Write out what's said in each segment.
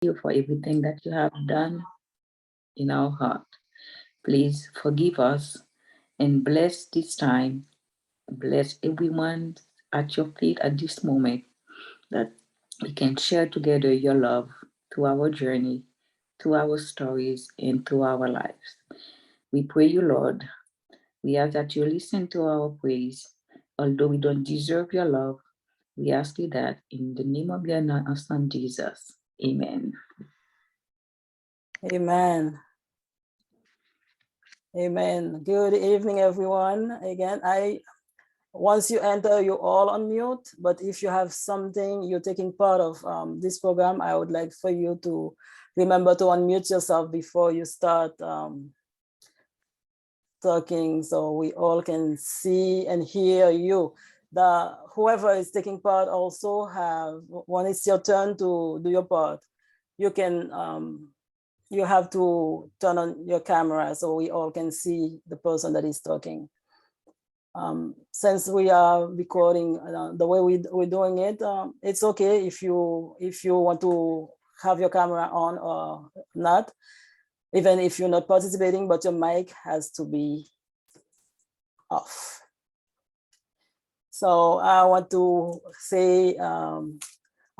you for everything that you have done in our heart. Please forgive us and bless this time. Bless everyone at your feet at this moment, that we can share together your love through our journey, through our stories, and through our lives. We pray you, Lord. We ask that you listen to our praise. Although we don't deserve your love, we ask you that in the name of your Son, Jesus. Amen. Amen. Amen. Good evening, everyone. Again, once you enter, you all on mute. But if you have something you're taking part of this program, I would like for you to remember to unmute yourself before you start talking, so we all can see and hear you. Whoever is taking part also have, when it's your turn to do your part, you can you have to turn on your camera so we all can see the person that is talking. Since we are recording the way we're doing it, it's okay if you want to have your camera on or not, even if you're not participating, but your mic has to be off. So I want to say a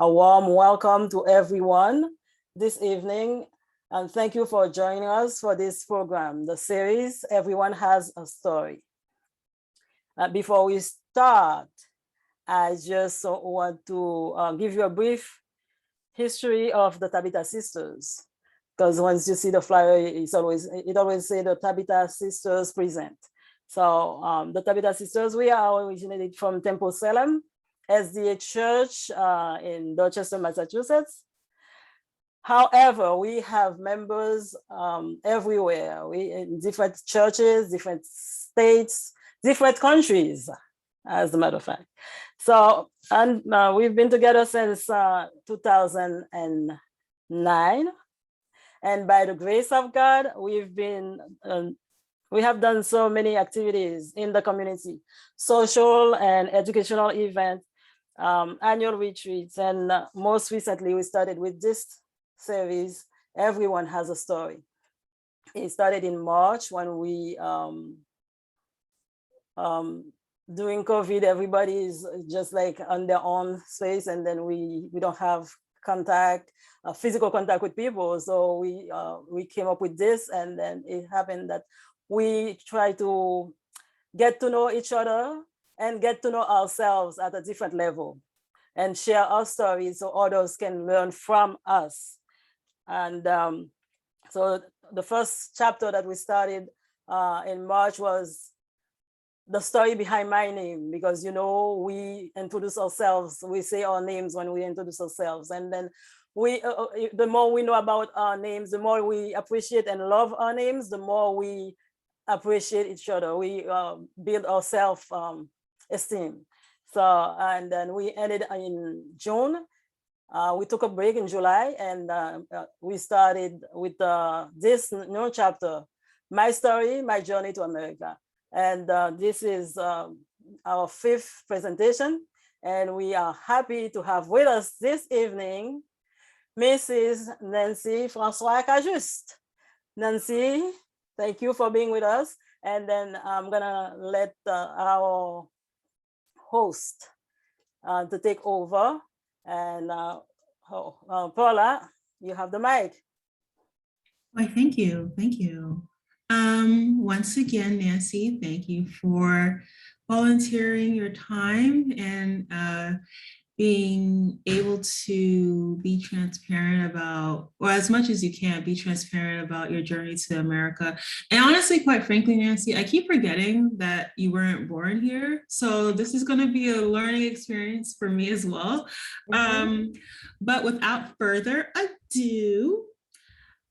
warm welcome to everyone this evening, and thank you for joining us for this program, the series Everyone Has a Story. Before we start, I just want to give you a brief history of the Tabitha Sisters, because once you see the flyer, it always say the Tabitha Sisters present. So the Tabitha Sisters, we are originated from Temple Salem SDA Church in Dorchester, Massachusetts. However, we have members everywhere. We in different churches, different states, different countries, as a matter of fact. So, and we've been together since 2009. And by the grace of God, we have done so many activities in the community, social and educational events, annual retreats, and most recently we started with this series, Everyone Has a Story. It started in March when we, during COVID, everybody is just like on their own space, and then we don't have contact, physical contact with people. So we came up with this, and then it happened that we try to get to know each other and get to know ourselves at a different level and share our stories so others can learn from us. And so the first chapter that we started in March was the story behind my name, because, you know, we introduce ourselves, we say our names when we introduce ourselves. And then the more we know about our names, the more we appreciate and love our names, the more we appreciate each other. We build our self-esteem. So, and then we ended in June. We took a break in July, and we started with this new chapter, My Story, My Journey to America. And this is our 5th presentation. And we are happy to have with us this evening, Mrs. Nancye Francois Cajuste. Nancye, thank you for being with us. And then I'm gonna let our host to take over. And Paula, you have the mic. Why, thank you. Thank you. Once again, Nancye, thank you for volunteering your time and being able to be transparent about, or as much as you can, be transparent about your journey to America. And honestly, quite frankly, Nancye, I keep forgetting that you weren't born here. So this is going to be a learning experience for me as well. But without further ado,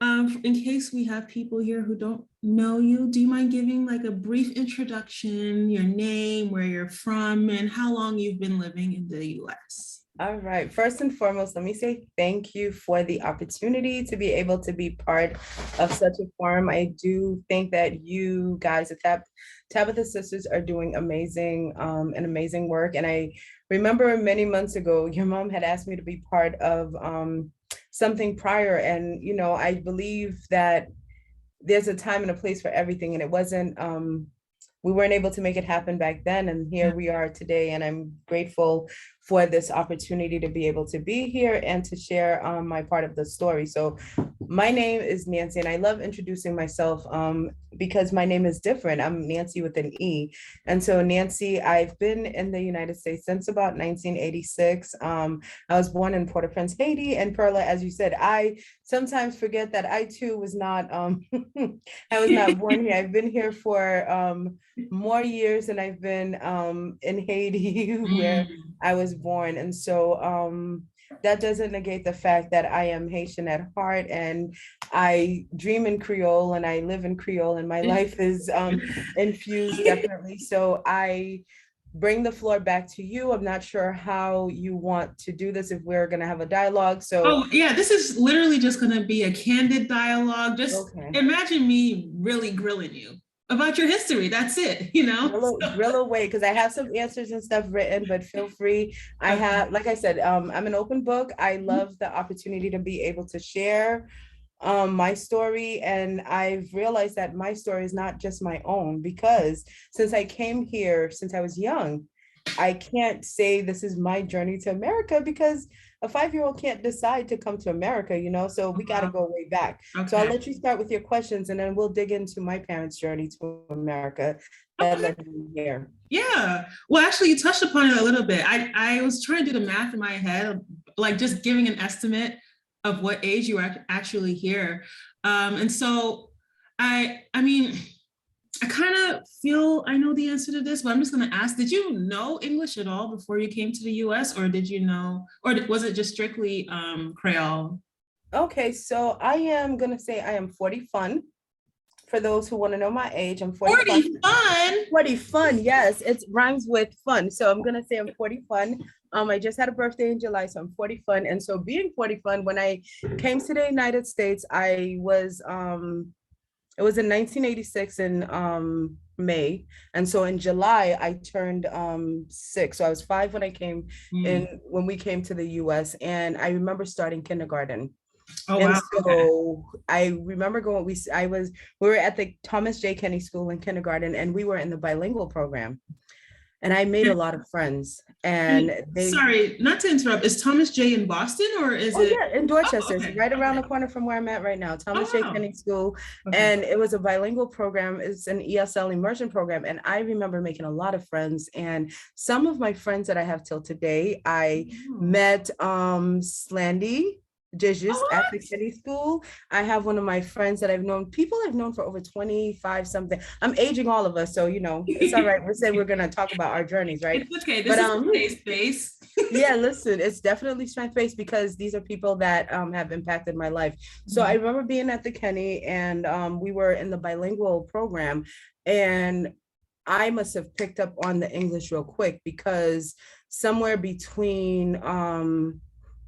in case we have people here who don't know you, do you mind giving like a brief introduction, your name, where you're from, and how long you've been living in the US? All right. First and foremost, let me say thank you for the opportunity to be able to be part of such a forum. I do think that you guys at Tabitha Sisters are doing amazing work. And I remember many months ago, your mom had asked me to be part of something prior. And, I believe that there's a time and a place for everything. And it wasn't, we weren't able to make it happen back then. And here we are today. And I'm grateful for this opportunity to be able to be here and to share my part of the story. So my name is Nancye, and I love introducing myself because my name is different. I'm Nancye with an E. And so Nancye, I've been in the United States since about 1986. I was born in Port-au-Prince, Haiti. And Perla, as you said, I sometimes forget that I too was not, I was not born here. I've been here for more years than I've been in Haiti, where I was born. And so that doesn't negate the fact that I am Haitian at heart, and I dream in Creole and I live in Creole, and my life is infused definitely. So I bring the floor back to you. I'm not sure how you want to do this, if we're going to have a dialogue. So yeah, this is literally just going to be a candid dialogue. Just imagine me really grilling you about your history. That's it, Grill away, because I have some answers and stuff written, but feel free. I have, like I said, I'm an open book. I love the opportunity to be able to share my story. And I've realized that my story is not just my own, because since I came here, since I was young, I can't say this is my journey to America, because a 5-year-old can't decide to come to America, so we got to go way back. Okay. So I'll let you start with your questions, and then we'll dig into my parents' journey to America. Here. Yeah. Well, actually, you touched upon it a little bit. I was trying to do the math in my head, like just giving an estimate of what age you were actually here. And so I mean, I kind of feel I know the answer to this, but I'm just going to ask, did you know English at all before you came to the US, or did you know, or was it just strictly Creole? Okay, so I am going to say I am 40 fun. For those who want to know my age, I'm 40 fun. 40 fun, yes, it rhymes with fun. So I'm going to say I'm 40 fun. I just had a birthday in July, so I'm 40 fun. And so being 40 fun, when I came to the United States, I was, it was in 1986 in May. And so in July, I turned 6. So I was 5 when I came in, when we came to the US. And I remember starting kindergarten. Oh, and wow. So I remember going, we were at the Thomas J. Kenny School in kindergarten, and we were in the bilingual program. And I made a lot of friends. And sorry, not to interrupt, is Thomas J in Boston, or is it? Yeah, in Dorchester, okay. Right around the corner from where I'm at right now, Thomas J. Kenny School. Okay. And it was a bilingual program. It's an ESL immersion program. And I remember making a lot of friends. And some of my friends that I have till today, I met Slandy Cajuste at the Kenny School. I have one of my friends that I've known for over 25 something. I'm aging all of us, so it's all right. We're gonna talk about our journeys, right? It's okay. This is space. Yeah, listen, it's definitely strength-based, because these are people that have impacted my life. So I remember being at the Kenny, and we were in the bilingual program, and I must have picked up on the English real quick, because somewhere between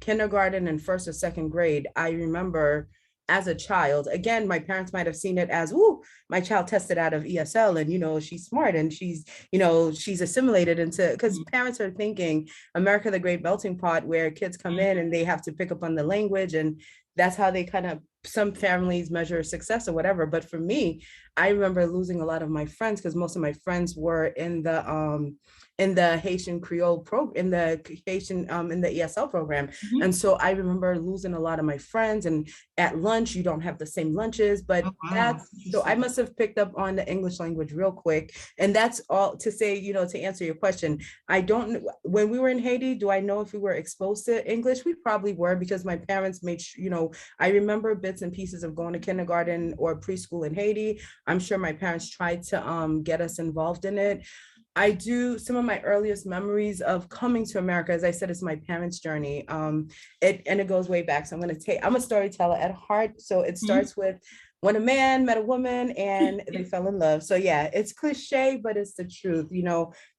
kindergarten and 1st or 2nd grade, I remember as a child, again, my parents might have seen it as, ooh, my child tested out of ESL, and she's smart, and she's assimilated into, because parents are thinking America the Great Melting Pot, where kids come in and they have to pick up on the language, and that's how they kind of, some families measure success or whatever. But for me, I remember losing a lot of my friends, because most of my friends were in the Haitian Creole program, in the ESL program. And so I remember losing a lot of my friends, and at lunch, you don't have the same lunches, but so I must have picked up on the English language real quick. And that's all to say, to answer your question. I don't, when we were in Haiti, do I know if we were exposed to English? We probably were, because my parents made sure, I remember bits and pieces of going to kindergarten or preschool in Haiti. I'm sure my parents tried to get us involved in it. I do, some of my earliest memories of coming to America, as I said, it's my parents' journey. It goes way back. So I'm a storyteller at heart. So it starts with when a man met a woman and they fell in love. So yeah, it's cliche, but it's the truth.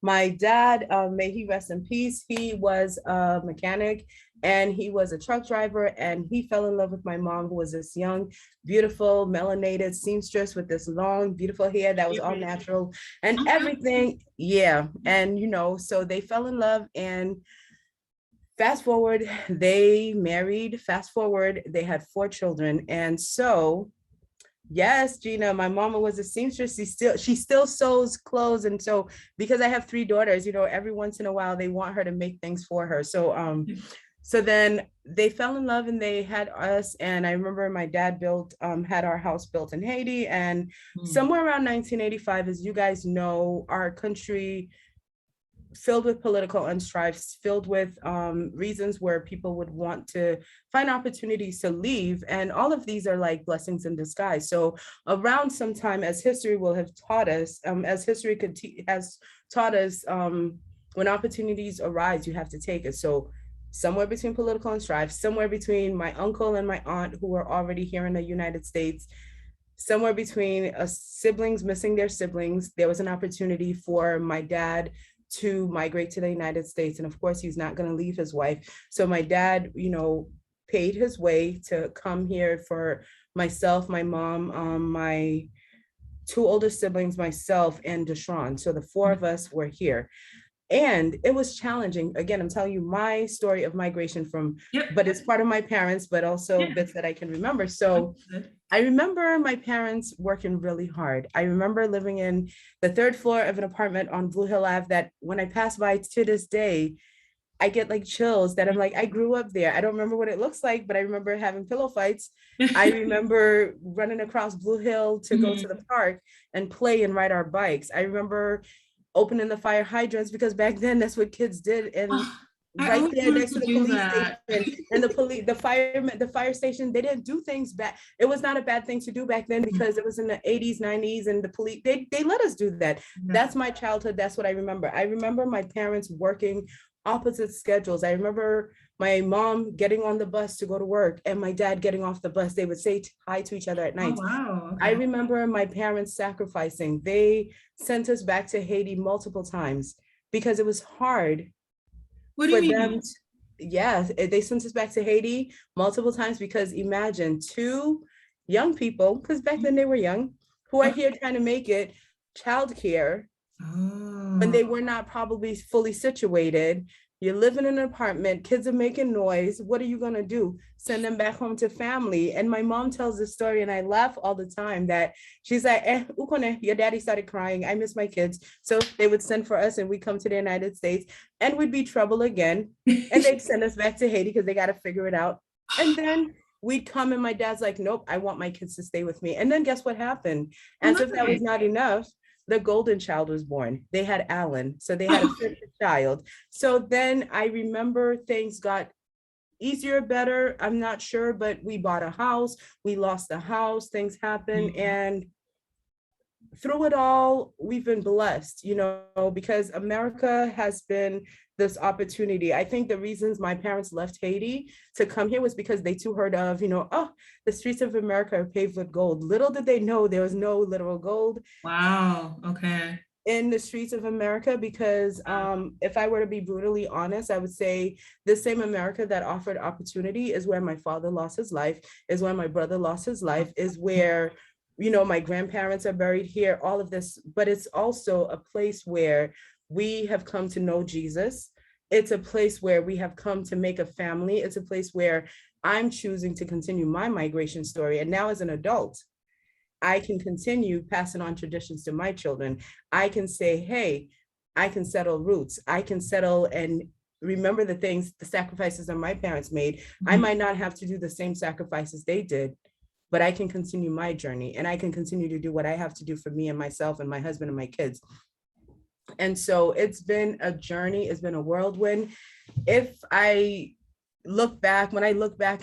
My dad, may he rest in peace, he was a mechanic, and he was a truck driver, and he fell in love with my mom, who was this young, beautiful, melanated seamstress with this long, beautiful hair that was all natural and everything. Yeah. And, so they fell in love, and fast forward, they married. Fast forward, they had 4 children. And so, yes, Gina, my mama was a seamstress. She still sews clothes. And so because I have 3 daughters, every once in a while they want her to make things for her. So then they fell in love and they had us. And I remember my dad had our house built in Haiti. And somewhere around 1985, as you guys know, our country filled with political unstrifes, filled with reasons where people would want to find opportunities to leave. And all of these are like blessings in disguise. So around some time, as history will have taught us, as history has taught us, when opportunities arise, you have to take it. So somewhere between political unstrife, somewhere between my uncle and my aunt who were already here in the United States, somewhere between siblings missing their siblings, there was an opportunity for my dad to migrate to the United States. And of course, he's not going to leave his wife. So my dad, paid his way to come here for myself, my mom, my 2 older siblings, myself, and Deshawn. So the 4 of us were here. And it was challenging. Again, I'm telling you my story of migration but it's part of my parents, but also bits that I can remember. So I remember my parents working really hard. I remember living in the 3rd floor of an apartment on Blue Hill Ave that when I pass by to this day, I get like chills that I'm like, I grew up there. I don't remember what it looks like, but I remember having pillow fights. I remember running across Blue Hill to go to the park and play and ride our bikes. I remember opening the fire hydrants because back then that's what kids did. And right there next to the police station and the fire station, they didn't do things bad. It was not a bad thing to do back then because it was in the 80s, 90s, and the police, they let us do that. That's my childhood. That's what I remember. I remember my parents working opposite schedules. I remember my mom getting on the bus to go to work and my dad getting off the bus. They would say hi to each other at night. Oh, wow. Okay. I remember my parents sacrificing. They sent us back to Haiti multiple times because it was hard. What do you mean? They sent us back to Haiti multiple times because imagine 2 young people, because back then they were young, who are here trying to make it childcare when they were not probably fully situated. You're living in an apartment, kids are making noise. What are you going to do? Send them back home to family. And my mom tells this story and I laugh all the time that she's like, ukone, your daddy started crying. I miss my kids. So they would send for us and we'd come to the United States and we'd be trouble again. And they'd send us back to Haiti because they got to figure it out. And then we'd come and my dad's like, nope, I want my kids to stay with me. And then guess what happened? As if that was not enough, the golden child was born. They had Alan, so they had a 5th child. So then I remember things got easier, better, I'm not sure, but we bought a house, we lost the house, things happened. And through it all, we've been blessed, because America has been this opportunity. I think the reasons my parents left Haiti to come here was because they too heard of, the streets of America are paved with gold. Little did they know there was no literal gold. Wow. Okay. In the streets of America, because if I were to be brutally honest, I would say the same America that offered opportunity is where my father lost his life, is where my brother lost his life, is where, my grandparents are buried here, all of this, but it's also a place where we have come to know Jesus. It's a place where we have come to make a family. It's a place where I'm choosing to continue my migration story. And now as an adult, I can continue passing on traditions to my children. I can say, hey, I can settle roots. I can settle and remember the sacrifices that my parents made. I might not have to do the same sacrifices they did, but I can continue my journey and I can continue to do what I have to do for me and myself and my husband and my kids. And so it's been a journey. It's been a whirlwind. When I look back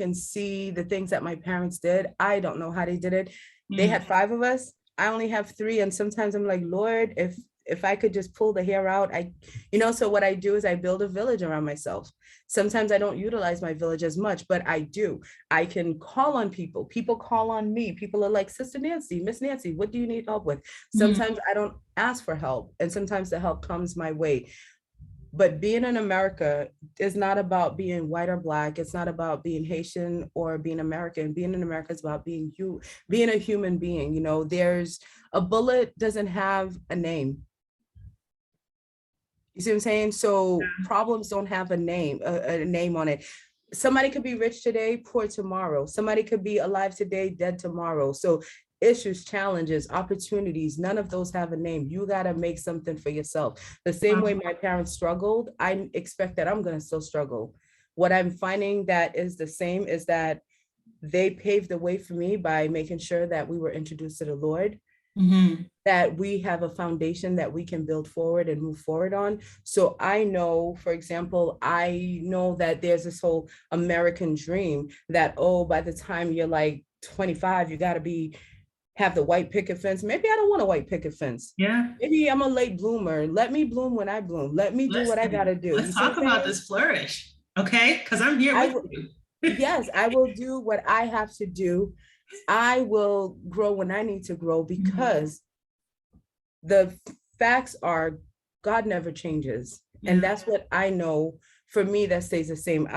and see the things that my parents did, I don't know how they did it. They had 5 of us. I only have 3. And sometimes I'm like, Lord, if I could just pull the hair out, so what I do is I build a village around myself. Sometimes I don't utilize my village as much, but I do. I can call on people. People call on me. People are like, Sister Nancye, Miss Nancye, what do you need help with? Sometimes I don't ask for help. And sometimes the help comes my way. But being in America is not about being white or black. It's not about being Haitian or being American. Being in America is about being a human being. There's a bullet doesn't have a name. You see what I'm saying? So problems don't have a name on it. Somebody could be rich today, poor tomorrow. Somebody could be alive today, dead tomorrow. So issues, challenges, opportunities, none of those have a name. You got to make something for yourself. The same way my parents struggled, I expect that I'm going to still struggle. What I'm finding that is the same is that they paved the way for me by making sure that we were introduced to the Lord, that we have a foundation that we can build forward and move forward on. So I know, for example, I know that there's this whole American dream that, oh, by the time you're like 25, you got to have the white picket fence. Maybe I don't want a white picket fence. Yeah. Maybe I'm a late bloomer. Let me bloom when I bloom. Let me do what I got to do. Let's talk about this flourish. Okay. Because I'm here with you. Yes, I will do what I have to do. I will grow when I need to grow, because the facts are God never changes. And that's what I know. For me, that stays the same.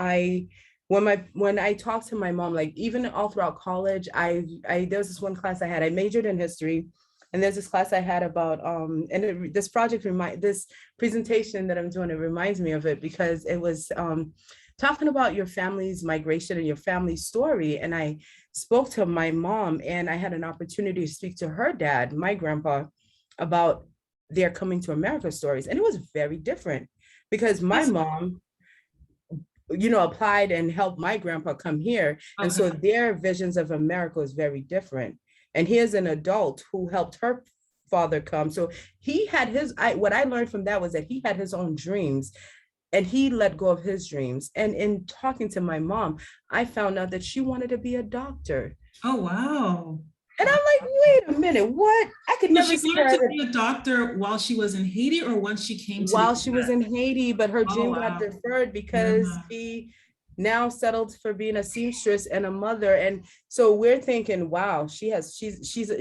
When I talk to my mom, like even all throughout college, there was this one class I had. I majored in history, and there's this class I had about this presentation that I'm doing, it reminds me of it, because it was talking about your family's migration and your family's story. And I spoke to my mom, and I had an opportunity to speak to her dad, my grandpa, about their coming to America stories. And it was very different, because my mom, applied and helped my grandpa come here. And so their visions of America is very different. And here's an adult who helped her father come. So he had what I learned from that was that he had his own dreams, and he let go of his dreams. And in talking to my mom, I found out that she wanted to be a doctor. Oh, wow. And I'm like, wait a minute, what? I could never see her to be a doctor while she was in Haiti, or once she came to while she was in Haiti, but her dream got deferred because she now settled for being a seamstress and a mother. And so we're thinking, wow,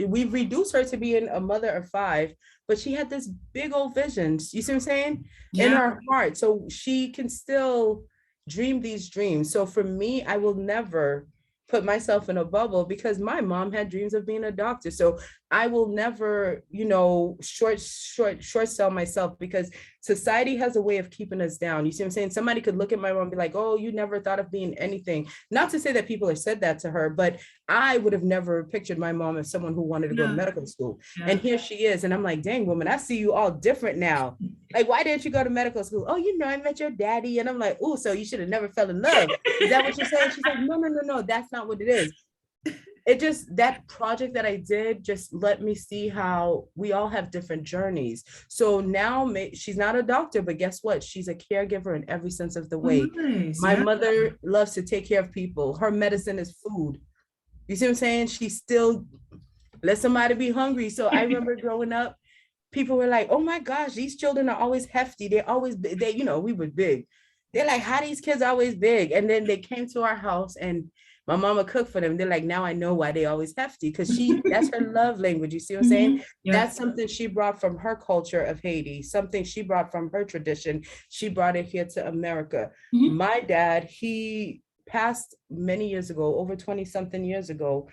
we've reduced her to being a mother of 5, but she had this big old visions, you see what I'm saying, in her heart. So she can still dream these dreams. So for me, I will never put myself in a bubble, because my mom had dreams of being a doctor. So I will never, short sell myself, because society has a way of keeping us down. You see what I'm saying? Somebody could look at my mom and be like, oh, you never thought of being anything. Not to say that people have said that to her, but I would have never pictured my mom as someone who wanted to go to medical school. And here she is. And I'm like, dang, woman, I see you all different now. Like, why didn't you go to medical school? Oh, I met your daddy. And I'm like, oh, so you should have never fell in love. Is that what you're saying? She's like, no, that's not what it is. It just, that project that I did just let me see how we all have different journeys. So now she's not a doctor, but guess what? She's a caregiver in every sense of the way. My mother loves to take care of people. Her medicine is food. You see what I'm saying? She still let somebody be hungry. So I remember growing up, people were like, oh my gosh, these children are always hefty. We were big. They're like, how these kids are always big? And then they came to our house, and my mama cooked for them. They're like, now I know why they always hefty, because that's her love language. You see what I'm saying? That's something she brought from her culture of Haiti, something she brought from her tradition. She brought it here to America. My dad, he passed many years ago, over 20 something years ago.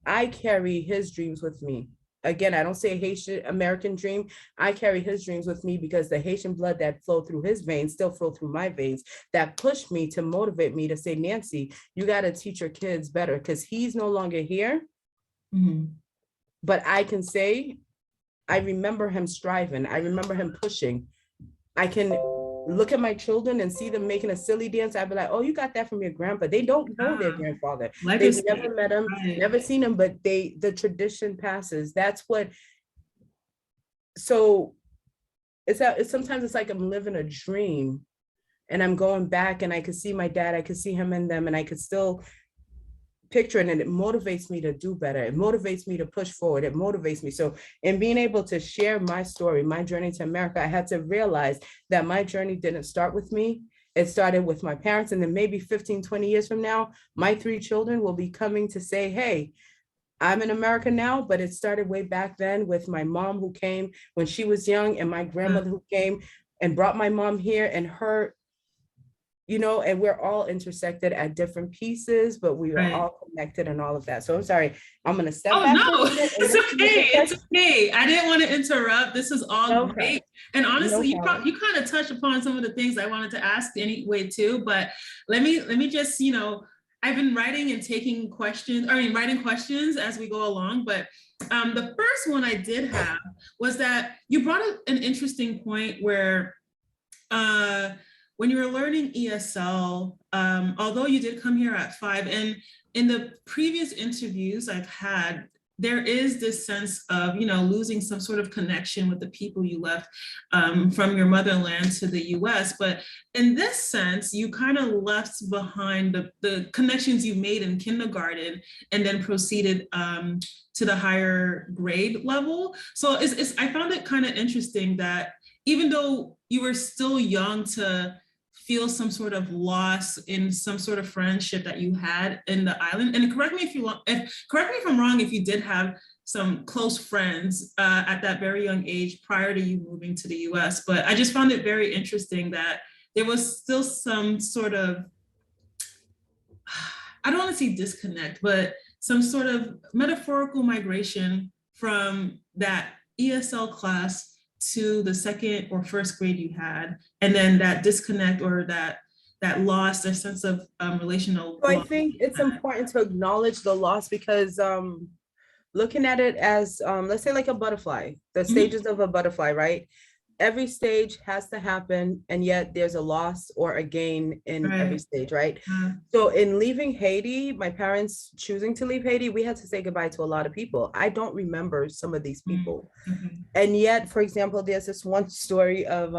I carry his dreams with me. Again, I don't say Haitian American dream. I carry his dreams with me, because the Haitian blood that flowed through his veins still flow through my veins, that pushed me to motivate me to say, Nancye, you got to teach your kids better, because he's no longer here. But I can say, I remember him striving. I remember him pushing. I can look at my children and see them making a silly dance. I'd be like, oh, you got that from your grandpa. They don't know their grandfather. They've never met him, never seen him, but the tradition passes. That's what, so sometimes it's like I'm living a dream, and I'm going back, and I could see my dad, I could see him in them, and I could still picture it, and it motivates me to do better. It motivates me to push forward. It motivates me. So in being able to share my story, my journey to America, I had to realize that my journey didn't start with me. It started with my parents. And then maybe 15, 20 years from now, my 3 children will be coming to say, hey, I'm in America now, but it started way back then with my mom, who came when she was young, and my grandmother who came and brought my mom here, and her and we're all intersected at different pieces, but we are all connected and all of that. So I'm sorry, I'm going to step back for a minute. It's okay. It's okay. I didn't want to interrupt. This is all great. And honestly, you kind of touched upon some of the things I wanted to ask anyway too, but let me just, I've been writing and taking questions, writing questions as we go along, but the first one I did have was that you brought up an interesting point where when you were learning ESL, although you did come here at 5, and in the previous interviews I've had, there is this sense of, losing some sort of connection with the people you left from your motherland to the US. But in this sense, you kind of left behind the connections you made in kindergarten and then proceeded to the higher grade level. So I found it kind of interesting that even though you were still young to feel some sort of loss in some sort of friendship that you had in the island, and correct me if I'm wrong, if you did have some close friends at that very young age prior to you moving to the US, but I just found it very interesting that there was still some sort of, I don't want to say disconnect, but some sort of metaphorical migration from that ESL class to the second or first grade you had, and then that disconnect or that loss, a sense of relational. So I think it's important to acknowledge the loss, because looking at it as, let's say like a butterfly, the stages of a butterfly, right? Every stage has to happen, and yet there's a loss or a gain in every stage, right? So in leaving Haiti, my parents choosing to leave Haiti, we had to say goodbye to a lot of people. I don't remember some of these people. And yet, for example, there's this one story of,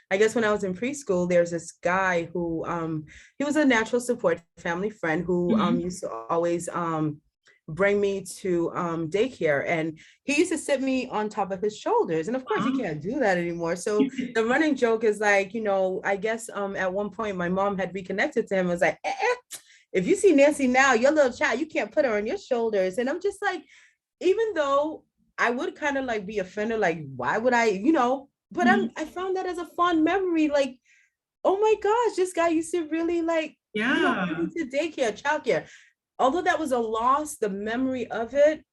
I guess when I was in preschool, there's this guy who, he was a natural support family friend who used to always bring me to daycare, and he used to sit me on top of his shoulders, and of course he can't do that anymore. So the running joke is like, I guess at one point my mom had reconnected to him and was like, if you see Nancye now, your little child, you can't put her on your shoulders. And I'm just like, even though I would kind of like be offended, like why would I, but I found that as a fond memory, like, oh my gosh, this guy used to really like, bring me to daycare, childcare. Although that was a loss, the memory of it,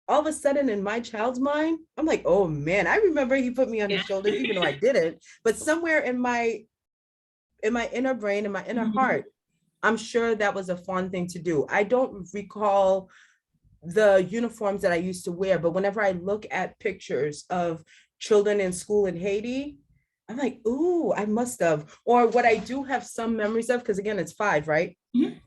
all of a sudden in my child's mind, I'm like, oh man, I remember he put me on his shoulders, even though I didn't. But somewhere in my inner brain, in my inner heart, I'm sure that was a fun thing to do. I don't recall the uniforms that I used to wear, but whenever I look at pictures of children in school in Haiti, I'm like, ooh, I must have. Or what I do have some memories of, because again, it's 5, right?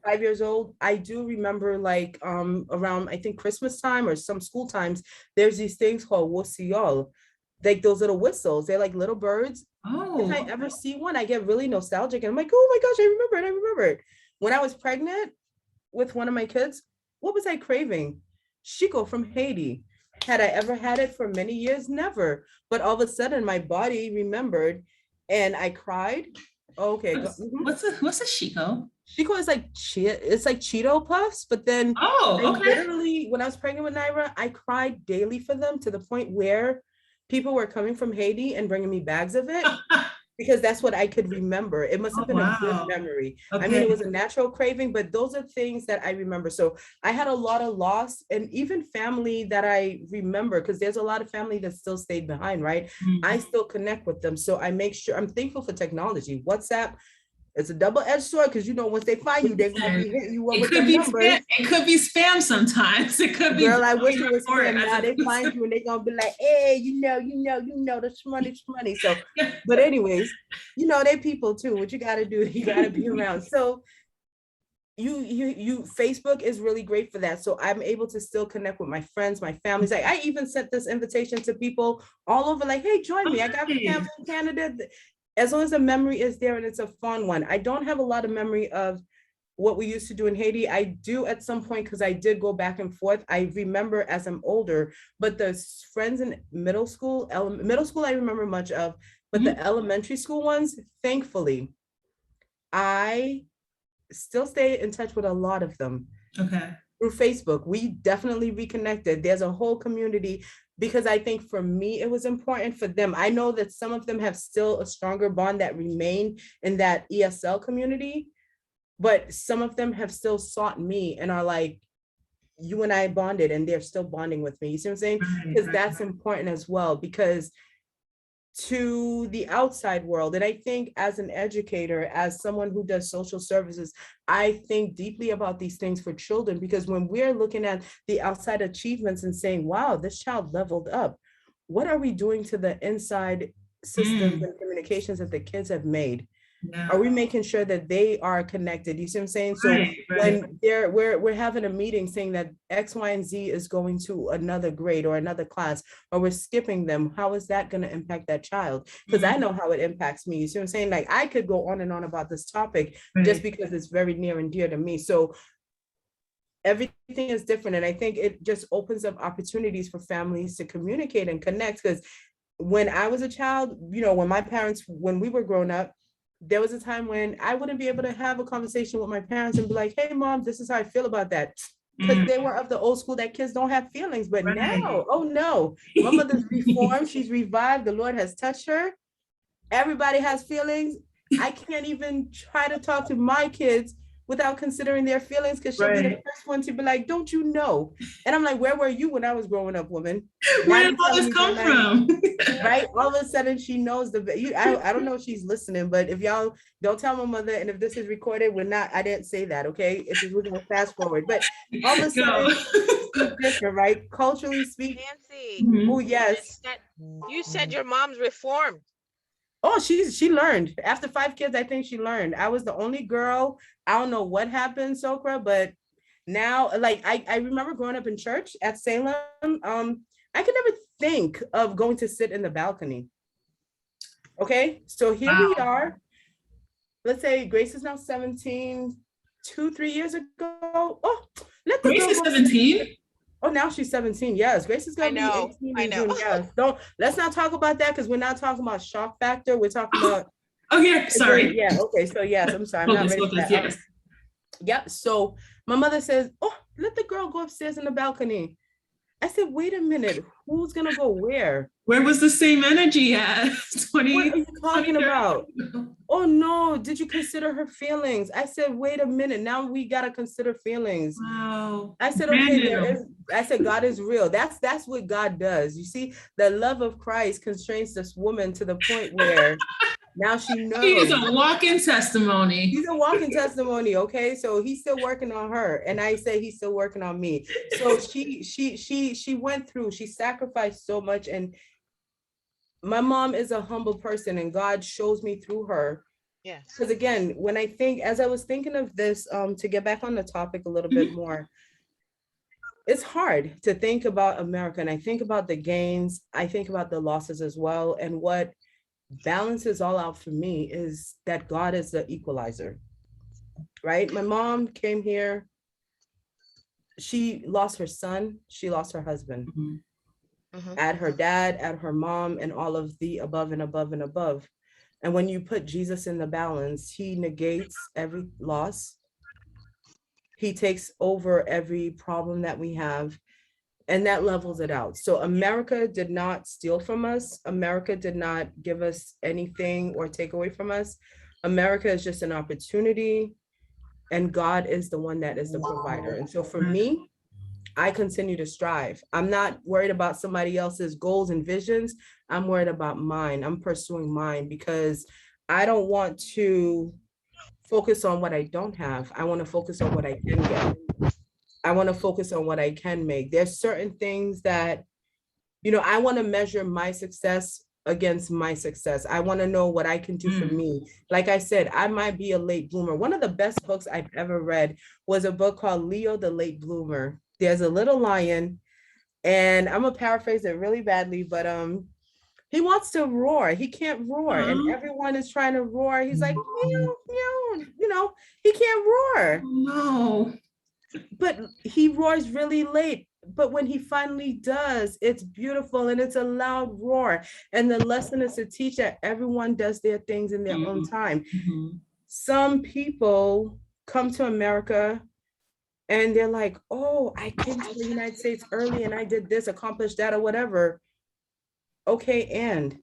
5 years old. I do remember like around, I think Christmas time or some school times, there's these things called wosiol, like those little whistles. They're like little birds. If I ever see one, I get really nostalgic, and I'm like, oh my gosh, I remember it. When I was pregnant with one of my kids, what was I craving? Chico from Haiti. Had I ever had it for many years? Never. But all of a sudden my body remembered and I cried. Okay. What's a Chico? Chico is like it's like Cheeto Puffs, but then literally when I was pregnant with Naira, I cried daily for them, to the point where people were coming from Haiti and bringing me bags of it. Because that's what I could remember. It must have been a good memory. I mean, it was a natural craving, but those are things that I remember. So I had a lot of loss, and even family that I remember, because there's a lot of family that still stayed behind, right? I still connect with them. So I make sure, I'm thankful for technology. WhatsApp, it's a double-edged sword, because once they find you, they're gonna be hitting you up with their numbers. It could be spam sometimes. It could be. Girl, I wish it was spam. Now they find you and they're gonna be like, hey, you know, the shmoney. So, but anyways, they're people too. What you gotta do, you gotta be around. So you Facebook is really great for that. So I'm able to still connect with my friends, my families. Like I even sent this invitation to people all over, like, hey, join me. I got family in Canada. As long as the memory is there and it's a fun one. I don't have a lot of memory of what we used to do in Haiti. I do at some point, because I did go back and forth. I remember as I'm older, but the friends in middle school I remember much of, but the elementary school ones, thankfully, I still stay in touch with a lot of them. Through Facebook. We definitely reconnected. There's a whole community. because I think for me, it was important for them. I know that some of them have still a stronger bond that remain in that ESL community, but some of them have still sought me and are like, you and I bonded, and they're still bonding with me. You see what I'm saying? Because that's important as well, because to the outside world, and I think as an educator, as someone who does social services, I think deeply about these things for children, because when we're looking at the outside achievements and saying, wow, this child leveled up, what are we doing to the inside systems and communications that the kids have made? Yeah. Are we making sure that they are connected? You see what I'm saying? So Right. when we're having a meeting saying that X, Y, and Z is going to another grade or another class, or we're skipping them, how is that going to impact that child? Because I know how it impacts me. You see what I'm saying? Like, I could go on and on about this topic just because it's very near and dear to me. So everything is different. And I think it just opens up opportunities for families to communicate and connect. Because when I was a child, when we were growing up, there was a time when I wouldn't be able to have a conversation with my parents and be like, hey, mom, this is how I feel about that. Because they were of the old school that kids don't have feelings. But now, oh no, my mother's reformed. She's revived. The Lord has touched her. Everybody has feelings. I can't even try to talk to my kids without considering their feelings, because she'll be the first one to be like, don't you know? And I'm like, where were you when I was growing up, woman? Where did all this come from? Right? All of a sudden she knows I don't know if she's listening, but if y'all don't tell my mother, and if this is recorded, I didn't say that, okay? We're gonna fast forward, but all of a sudden she's different, right? Culturally speaking. Nancye, Oh yes. you said your mom's reformed. Oh, she learned. After 5 kids, I think she learned. I was the only girl. I don't know what happened, Sokra, but now, like, I remember growing up in church at Salem. I could never think of going to sit in the balcony. Okay, so here we are. Let's say Grace is now 17, 2-3 years ago. Oh, Grace is 17. Oh, now she's 17. Yes, Grace is gonna be 18 in June. Yes. Let's not talk about that, because we're not talking about shock factor. We're talking about okay, sorry. Yeah, okay. So yes, I'm sorry. I'm not ready for that. Yes. Yeah. So my mother says, oh, let the girl go upstairs in the balcony. I said, wait a minute, who's gonna go where? Where was the same energy at 20? What are you talking about? Oh no, did you consider her feelings? I said, wait a minute, now we gotta consider feelings. Wow. I said, okay, I said, God is real. That's what God does. You see, the love of Christ constrains this woman to the point where now she knows. She is a walking testimony. He's a walking testimony, okay? So he's still working on her, and I say he's still working on me. So she went through, she sacrificed so much, and my mom is a humble person, and God shows me through her. Yes. Because again, as I was thinking of this, to get back on the topic a little bit more, it's hard to think about America, and I think about the gains, I think about the losses as well, and what balances all out for me is that God is the equalizer, right? My mom came here, she lost her son, she lost her husband, at her dad, at her mom, and all of the above and above and above. And when you put Jesus in the balance, he negates every loss. He takes over every problem that we have, and that levels it out. So America did not steal from us. America did not give us anything or take away from us. America is just an opportunity, and God is the one that is the provider. And so for me, I continue to strive. I'm not worried about somebody else's goals and visions. I'm worried about mine. I'm pursuing mine, because I don't want to focus on what I don't have. I want to focus on what I can get. I want to focus on what I can make. There's certain things that, I want to measure my success against my success. I want to know what I can do for me. Like I said, I might be a late bloomer. One of the best books I've ever read was a book called Leo the Late Bloomer. There's a little lion, and I'm gonna paraphrase it really badly, but he wants to roar. He can't roar, and everyone is trying to roar. He's like, meow, meow, he can't roar. No. But he roars really late. But when he finally does, it's beautiful, and it's a loud roar. And the lesson is to teach that everyone does their things in their own time. Some people come to America And they're like, oh, I came to the United States early and I did this, accomplished that or whatever. Okay, and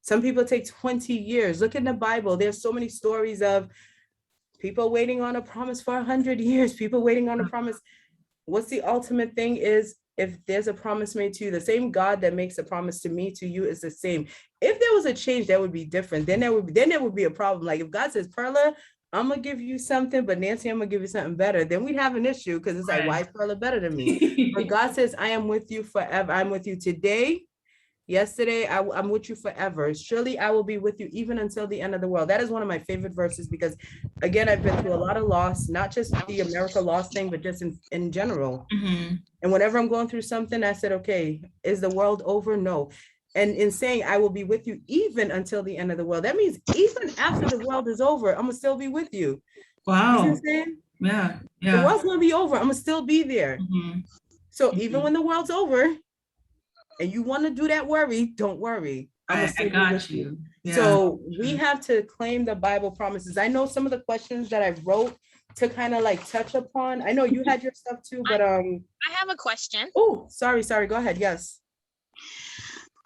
some people take 20 years. Look in the Bible. There's so many stories of people waiting on a promise for 100 years, people waiting on a promise. What's the ultimate thing is, if there's a promise made to you, the same God that makes a promise to me, to you, is the same. If there was a change, that would be different. Then there would be a problem. Like if God says, Perla, I'm gonna give you something, but Nancye, I'm gonna give you something better, then we'd have an issue, because it's like, why is Perla better than me? But God says, I am with you forever. I'm with you today, yesterday, I'm with you forever. Surely I will be with you even until the end of the world. That is one of my favorite verses, because again, I've been through a lot of loss, not just the America loss thing, but just in general. Mhm. And whenever I'm going through something, I said, okay, is the world over? No. And in saying I will be with you even until the end of the world, that means even after the world is over, I'm gonna still be with you. You see what Wow. I'm saying? Yeah. The Yeah. world's gonna be over, I'm gonna still be there. Mhm. So even when the world's over and you want to do that worry, don't worry. I'm gonna I still be got with you. you. Yeah. So we have to claim the Bible promises. I know some of the questions that I wrote to kind of like touch upon. I know you had your stuff too, but I have a question. oh, sorry, go ahead. Yes.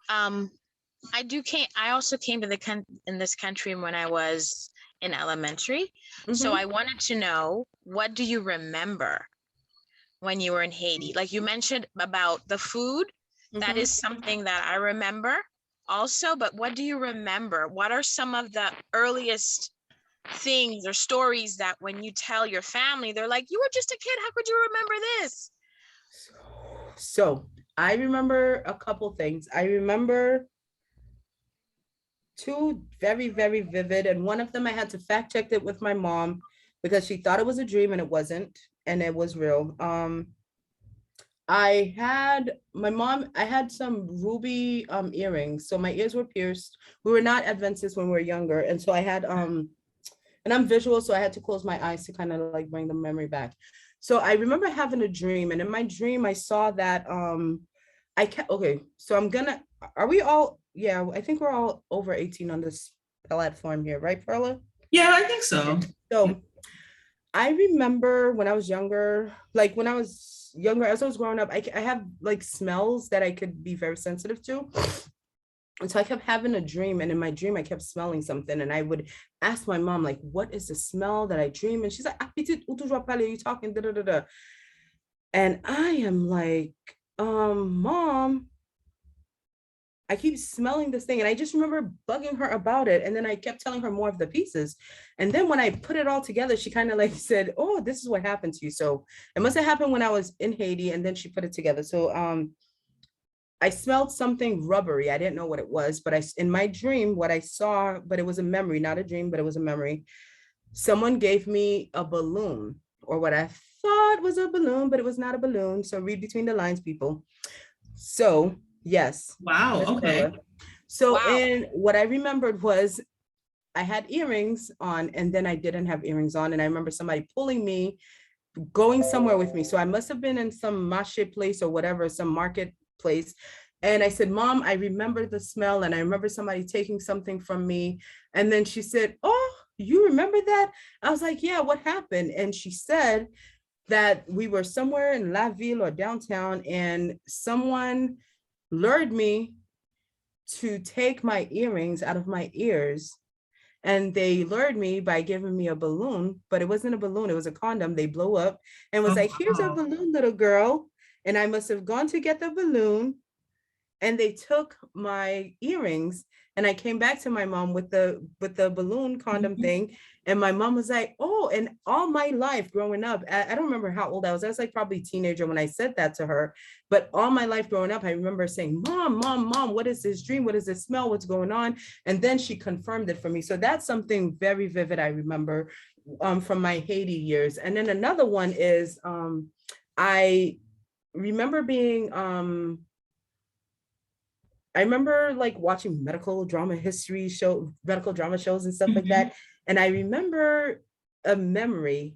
I also came to in this country when I was in elementary. So I wanted to know, what do you remember when you were in Haiti? Like you mentioned about the food, that is something that I remember also, but what do you remember? What are some of the earliest things or stories that when you tell your family, they're like, you were just a kid, how could you remember this? So I remember a couple things. I remember two very, very vivid, and one of them I had to fact check it with my mom because she thought it was a dream and it wasn't, and it was real. I had some ruby earrings, so my ears were pierced. We were not Adventists when we were younger, and so I had and I'm visual, so I had to close my eyes to kind of like bring the memory back. So I remember having a dream, and in my dream I saw that okay, so are we all, yeah, I think we're all over 18 on this platform here, right, Perla? Yeah, I think so. So I remember when I was younger, as I was growing up, I have like smells that I could be very sensitive to. And so I kept having a dream, and in my dream I kept smelling something, and I would ask my mom, like, what is the smell that I dream? And she's like, "Ah, petite, où tu dois parler, you talking, da, da, da, da." And I am like, Mom, I keep smelling this thing. And I just remember bugging her about it. And then I kept telling her more of the pieces. And then when I put it all together, she kind of like said, oh, this is what happened to you. So it must have happened when I was in Haiti, and then she put it together. So I smelled something rubbery. I didn't know what it was, but in my dream, what I saw, but it was a memory, not a dream, but it was a memory. Someone gave me a balloon, or what I thought was a balloon, but it was not a balloon. So read between the lines, people. So yes. Wow. Okay. So Wow. and what I remembered was I had earrings on, and then I didn't have earrings on. And I remember somebody pulling me, going somewhere with me. So I must have been in some marché place or whatever, some marketplace. And I said, Mom, I remember the smell, and I remember somebody taking something from me. And then she said, oh, you remember that? I was like, yeah, what happened? And she said that we were somewhere in La Ville or downtown, and someone lured me to take my earrings out of my ears. And they lured me by giving me a balloon, but it wasn't a balloon, it was a condom. They blew up and was like, here's a balloon, little girl. And I must have gone to get the balloon, and they took my earrings, and I came back to my mom with the balloon condom thing. And my mom was like, oh, and all my life growing up, I don't remember how old I was like probably teenager when I said that to her. But all my life growing up, I remember saying, Mom, what is this dream? What is this smell? What's going on? And then she confirmed it for me. So that's something very vivid I remember from my Haiti years. And then another one is I remember being I remember like watching medical drama shows and stuff like that. And I remember a memory.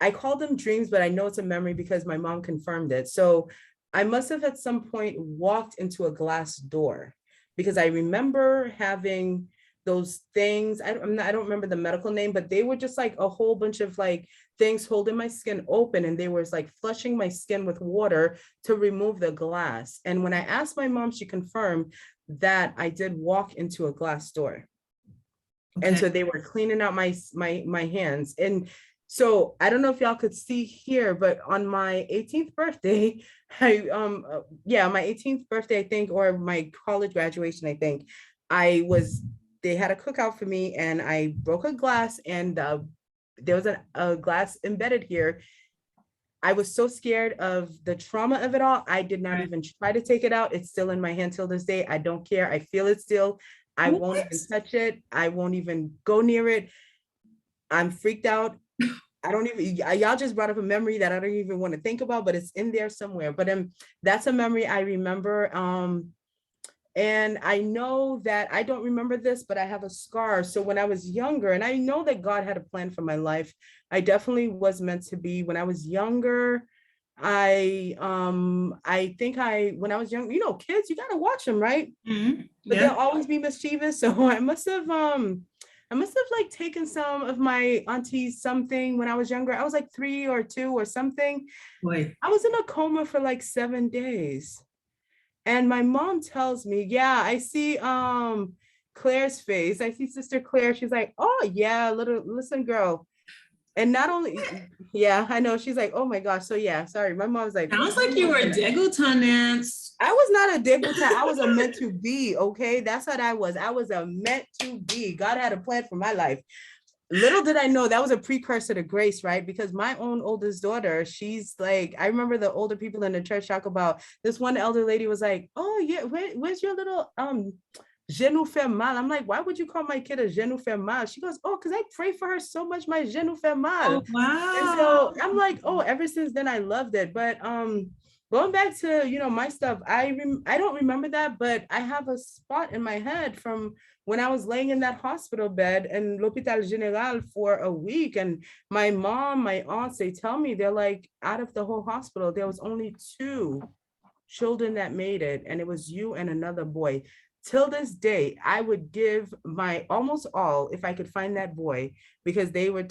I call them dreams, but I know it's a memory because my mom confirmed it. So I must have at some point walked into a glass door, because I remember having those things. I don't remember the medical name, but they were just like a whole bunch of like things holding my skin open, and they was like flushing my skin with water to remove the glass. And when I asked my mom, she confirmed that I did walk into a glass door. Okay. And so they were cleaning out my hands. And so I don't know if y'all could see here, but on my 18th birthday, my 18th birthday, I think, or my college graduation, I think, they had a cookout for me, and I broke a glass, and there was a glass embedded here. I was so scared of the trauma of it all. I did not even try to take it out. It's still in my hand till this day. I don't care. I feel it still. I won't even touch it. I won't even go near it. I'm freaked out. I don't even, y'all just brought up a memory that I don't even want to think about, but it's in there somewhere. But that's a memory I remember. And I know that I don't remember this, but I have a scar. So when I was younger, and I know that God had a plan for my life, I definitely was meant to be. When I was younger, I think when I was young, kids, you gotta watch them, right? Mm-hmm. But they'll always be mischievous. So I must have like taken some of my auntie's something when I was younger. I was like 3 or 2 or something. Boy. I was in a coma for like 7 days. And my mom tells me, yeah, I see Claire's face. I see Sister Claire. She's like, oh yeah, listen, girl. And not only, yeah, I know. She's like, oh my gosh. So yeah, sorry. My mom's like, sounds like you were a debutant, Nance. I was not a debutant. I was a meant to be. Okay, that's what I was. I was a meant to be. God had a plan for my life. Little did I know that was a precursor to grace, right? Because my own oldest daughter, she's like, I remember the older people in the church talk about this. One elder lady was like, oh yeah, where's your little genou fait mal? I'm like, why would you call my kid a genou fait mal? She goes, oh, because I pray for her so much, my genou fait mal. Oh, wow. And so I'm like, oh, ever since then I loved it. But going back to my stuff, I don't remember that, but I have a spot in my head from when I was laying in that hospital bed in L'Hôpital Général for a week. And my mom, my aunts, they tell me, they're like, out of the whole hospital, there was only 2 children that made it, and it was you and another boy. Till this day, I would give my almost all if I could find that boy, because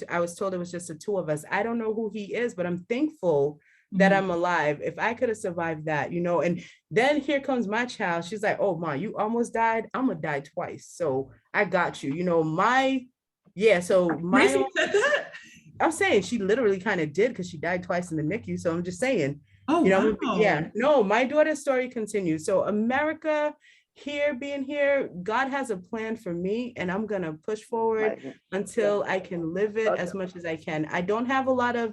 I was told it was just the 2 of us. I don't know who he is, but I'm thankful that I'm alive. If I could have survived that, and then here comes my child. She's like, oh, Ma, you almost died. I'm gonna die twice. So I got you, I'm saying she literally kind of did, because she died twice in the NICU. So I'm just saying, wow. Yeah, no, my daughter's story continues. So America, being here, God has a plan for me, and I'm gonna push forward until I can live it as much as I can. I don't have a lot of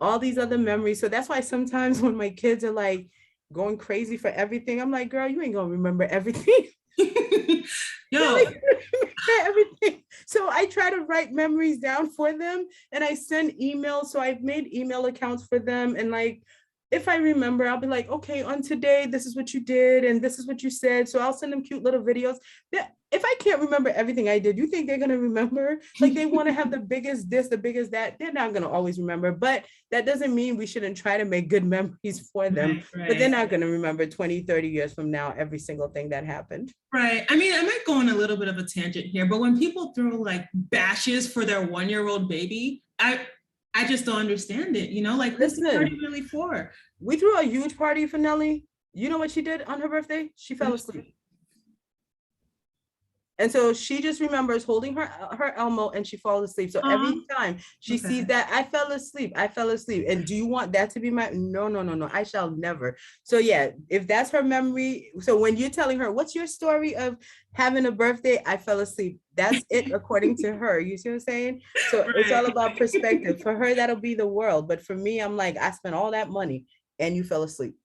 all these other memories. So that's why sometimes when my kids are like going crazy for everything, I'm like, girl, you ain't gonna remember everything. Everything. So I try to write memories down for them, and I send emails. So I've made email accounts for them, and like, if I remember, I'll be like, okay, on today, this is what you did, and this is what you said. So I'll send them cute little videos. If I can't remember everything I did, you think they're gonna remember? Like, they want to have the biggest this, the biggest that. They're not gonna always remember, but that doesn't mean we shouldn't try to make good memories for them. Right. But they're not gonna remember 20, 30 years from now, every single thing that happened. Right. I mean, I might go on a little bit of a tangent here, but when people throw like bashes for their 1-year-old baby, I just don't understand it, like, what's the party really for? We threw a huge party for Nelly. You know what she did on her birthday? She fell asleep. And so she just remembers holding her Elmo, and she falls asleep. So every time she sees that, I fell asleep. And do you want that to be my, no, I shall never. So yeah, if that's her memory. So when you're telling her, what's your story of having a birthday? I fell asleep. That's it according to her. You see what I'm saying? So it's all about perspective. For her, that'll be the world. But for me, I'm like, I spent all that money and you fell asleep.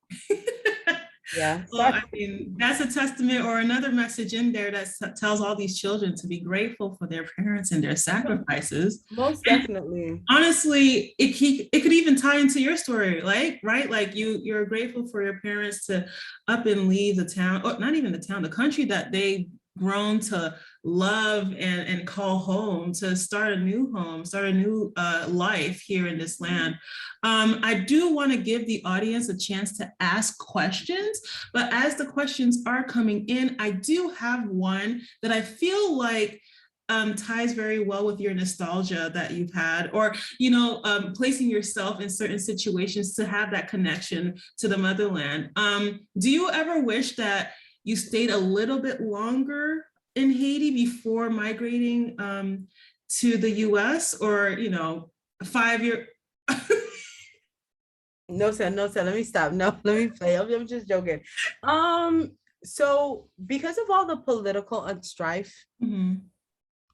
Yeah. Well, I mean, that's a testament or another message in there that tells all these children to be grateful for their parents and their sacrifices. Most definitely. And honestly, it could even tie into your story, right? Like you're grateful for your parents to up and leave the town, or not even the town, the country that they grown to love and call home, to start a new home, start a new life here in this land. I do want to give the audience a chance to ask questions, but as the questions are coming in, I do have one that I feel like ties very well with your nostalgia that you've had, or placing yourself in certain situations to have that connection to the motherland. Do you ever wish that you stayed a little bit longer in Haiti before migrating to the US, or 5 year? No, sir, no, sir. Let me stop. No, let me play. I'm just joking. So because of all the political strife,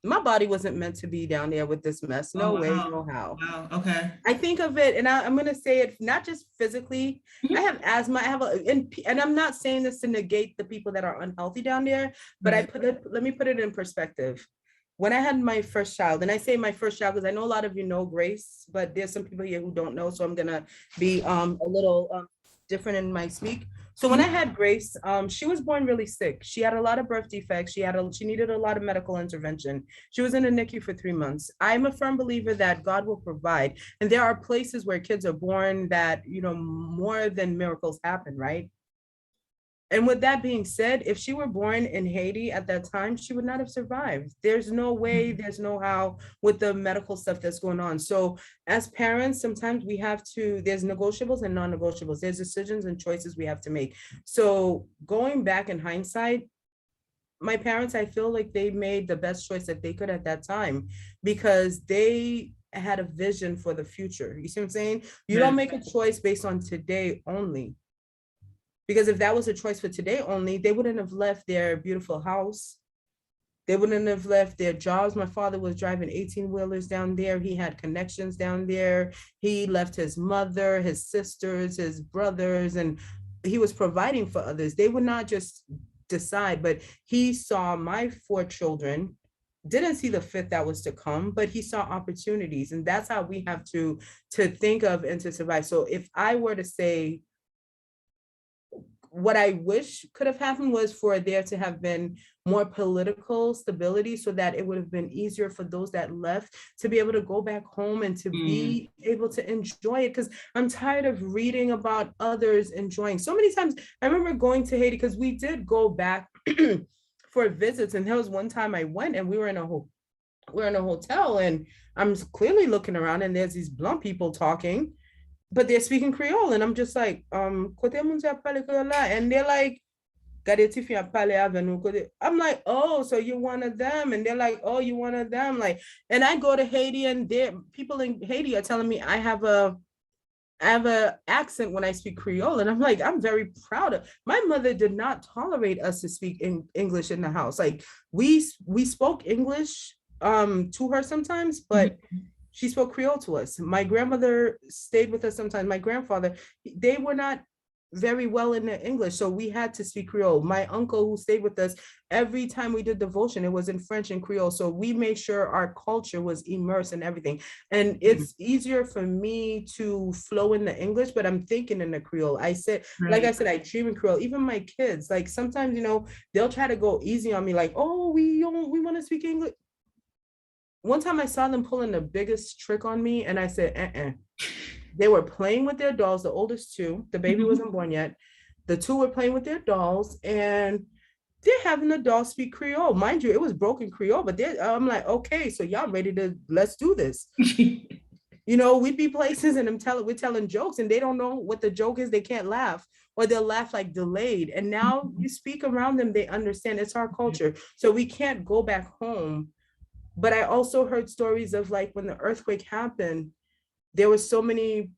my body wasn't meant to be down there with this mess. No way, no how. Wow. Okay. I think of it, and I'm going to say it not just physically. I have asthma. I have and I'm not saying this to negate the people that are unhealthy down there, but let me put it in perspective. When I had my first child, and I say my first child because I know a lot of you know Grace, but there's some people here who don't know, so I'm gonna be a little different in my speak. So when I had Grace, she was born really sick. She had a lot of birth defects. She needed a lot of medical intervention. She was in a NICU for 3 months. I'm a firm believer that God will provide. And there are places where kids are born that, more than miracles happen, right? And with that being said, if she were born in Haiti at that time, she would not have survived. There's no way, there's no how with the medical stuff that's going on. So as parents, sometimes we have to, there's negotiables and non-negotiables. There's decisions and choices we have to make. So going back in hindsight, my parents, I feel like they made the best choice that they could at that time, because they had a vision for the future. You see what I'm saying? You don't make a choice based on today only. Because if that was a choice for today only, they wouldn't have left their beautiful house. They wouldn't have left their jobs. My father was driving 18-wheelers down there. He had connections down there. He left his mother, his sisters, his brothers, and he was providing for others. They would not just decide, but he saw my 4 children, didn't see the 5th that was to come, but he saw opportunities. And that's how we have to think of and to survive. So if I were to say, what I wish could have happened was for there to have been more political stability, so that it would have been easier for those that left to be able to go back home and to be able to enjoy it. Because I'm tired of reading about others enjoying. So many times I remember going to Haiti, because we did go back for visits, and there was one time I went and we were in a hotel, and I'm clearly looking around and there's these blunt people talking, but they're speaking Creole, and I'm just like, and they're like, I'm like, oh, so you're one of them, and they're like, oh, you're one of them, like, and I go to Haiti, and people in Haiti are telling me I have a accent when I speak Creole, and I'm like, I'm very proud of. My mother did not tolerate us to speak in English in the house. Like we spoke English to her sometimes, but she spoke Creole to us. My grandmother stayed with us sometimes. My grandfather, they were not very well in the English, so we had to speak Creole. My uncle who stayed with us, every time we did devotion, it was in French and Creole. So we made sure our culture was immersed in everything. And it's easier for me to flow in the English, but I'm thinking in the Creole. I said, like I said, I dream in Creole. Even my kids, like sometimes, they'll try to go easy on me, like, oh, we want to speak English. One time I saw them pulling the biggest trick on me, and I said, They were playing with their dolls, the oldest 2, the baby wasn't born yet. The 2 were playing with their dolls, and they're having the dolls speak Creole. Mind you, it was broken Creole, but I'm like, okay, so y'all ready to, let's do this. We'd be places and we're telling jokes, and they don't know what the joke is. They can't laugh, or they'll laugh like delayed. And now you speak around them, they understand it's our culture. So we can't go back home. But I also heard stories of, like, when the earthquake happened, there were so many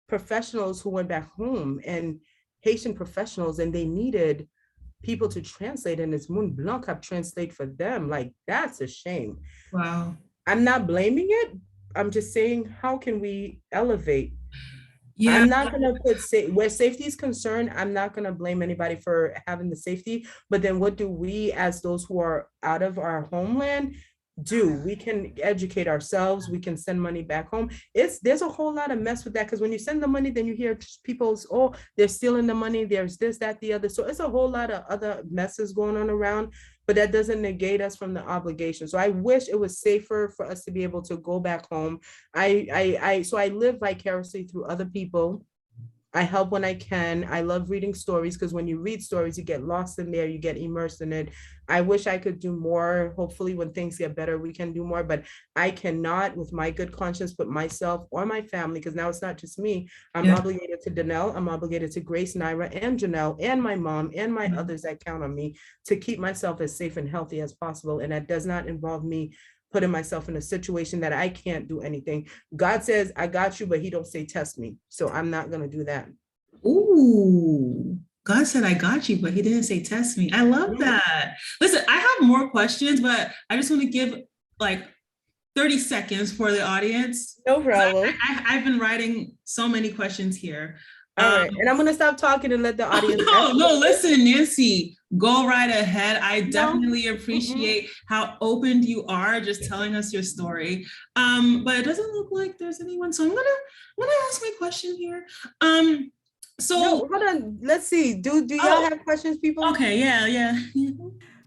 professionals who went back home, and Haitian professionals, and they needed people to translate, and it's Moun Blanc have translate for them. Like, that's a shame. Wow. I'm not blaming it. I'm just saying, how can we elevate? Yeah. I'm not going to put where safety is concerned. I'm not going to blame anybody for having the safety. But then what do we, as those who are out of our homeland, do. We can educate ourselves. We can send money back home. There's a whole lot of mess with that, because when you send the money, then you hear people's, oh, they're stealing the money. There's this, that, the other. So it's a whole lot of other messes going on around, but that doesn't negate us from the obligation. So I wish it was safer for us to be able to go back home. So I live vicariously through other people. I help when I can. I love reading stories, because when you read stories, you get lost in there, you get immersed in it. I wish I could do more. Hopefully, when things get better, we can do more, but I cannot, with my good conscience, put myself or my family, because now it's not just me. I'm obligated to Danelle, I'm obligated to Grace, Naira, and Janelle, and my mom, and my others that count on me to keep myself as safe and healthy as possible. And that does not involve me putting myself in a situation that I can't do anything. God says, I got you, but he don't say test me. So I'm not going to do that. Ooh, God said, I got you, but he didn't say test me. I love that. Listen, I have more questions, but I just want to give like 30 seconds for the audience. No problem. I've been writing so many questions here. All right. And I'm going to stop talking and let the audience. No, listen, Nancye, go right ahead. I definitely appreciate how open you are just telling us your story. But it doesn't look like there's anyone. So I'm gonna ask my question here. So no, hold on. Let's see. Do y'all have questions, people? Okay, yeah.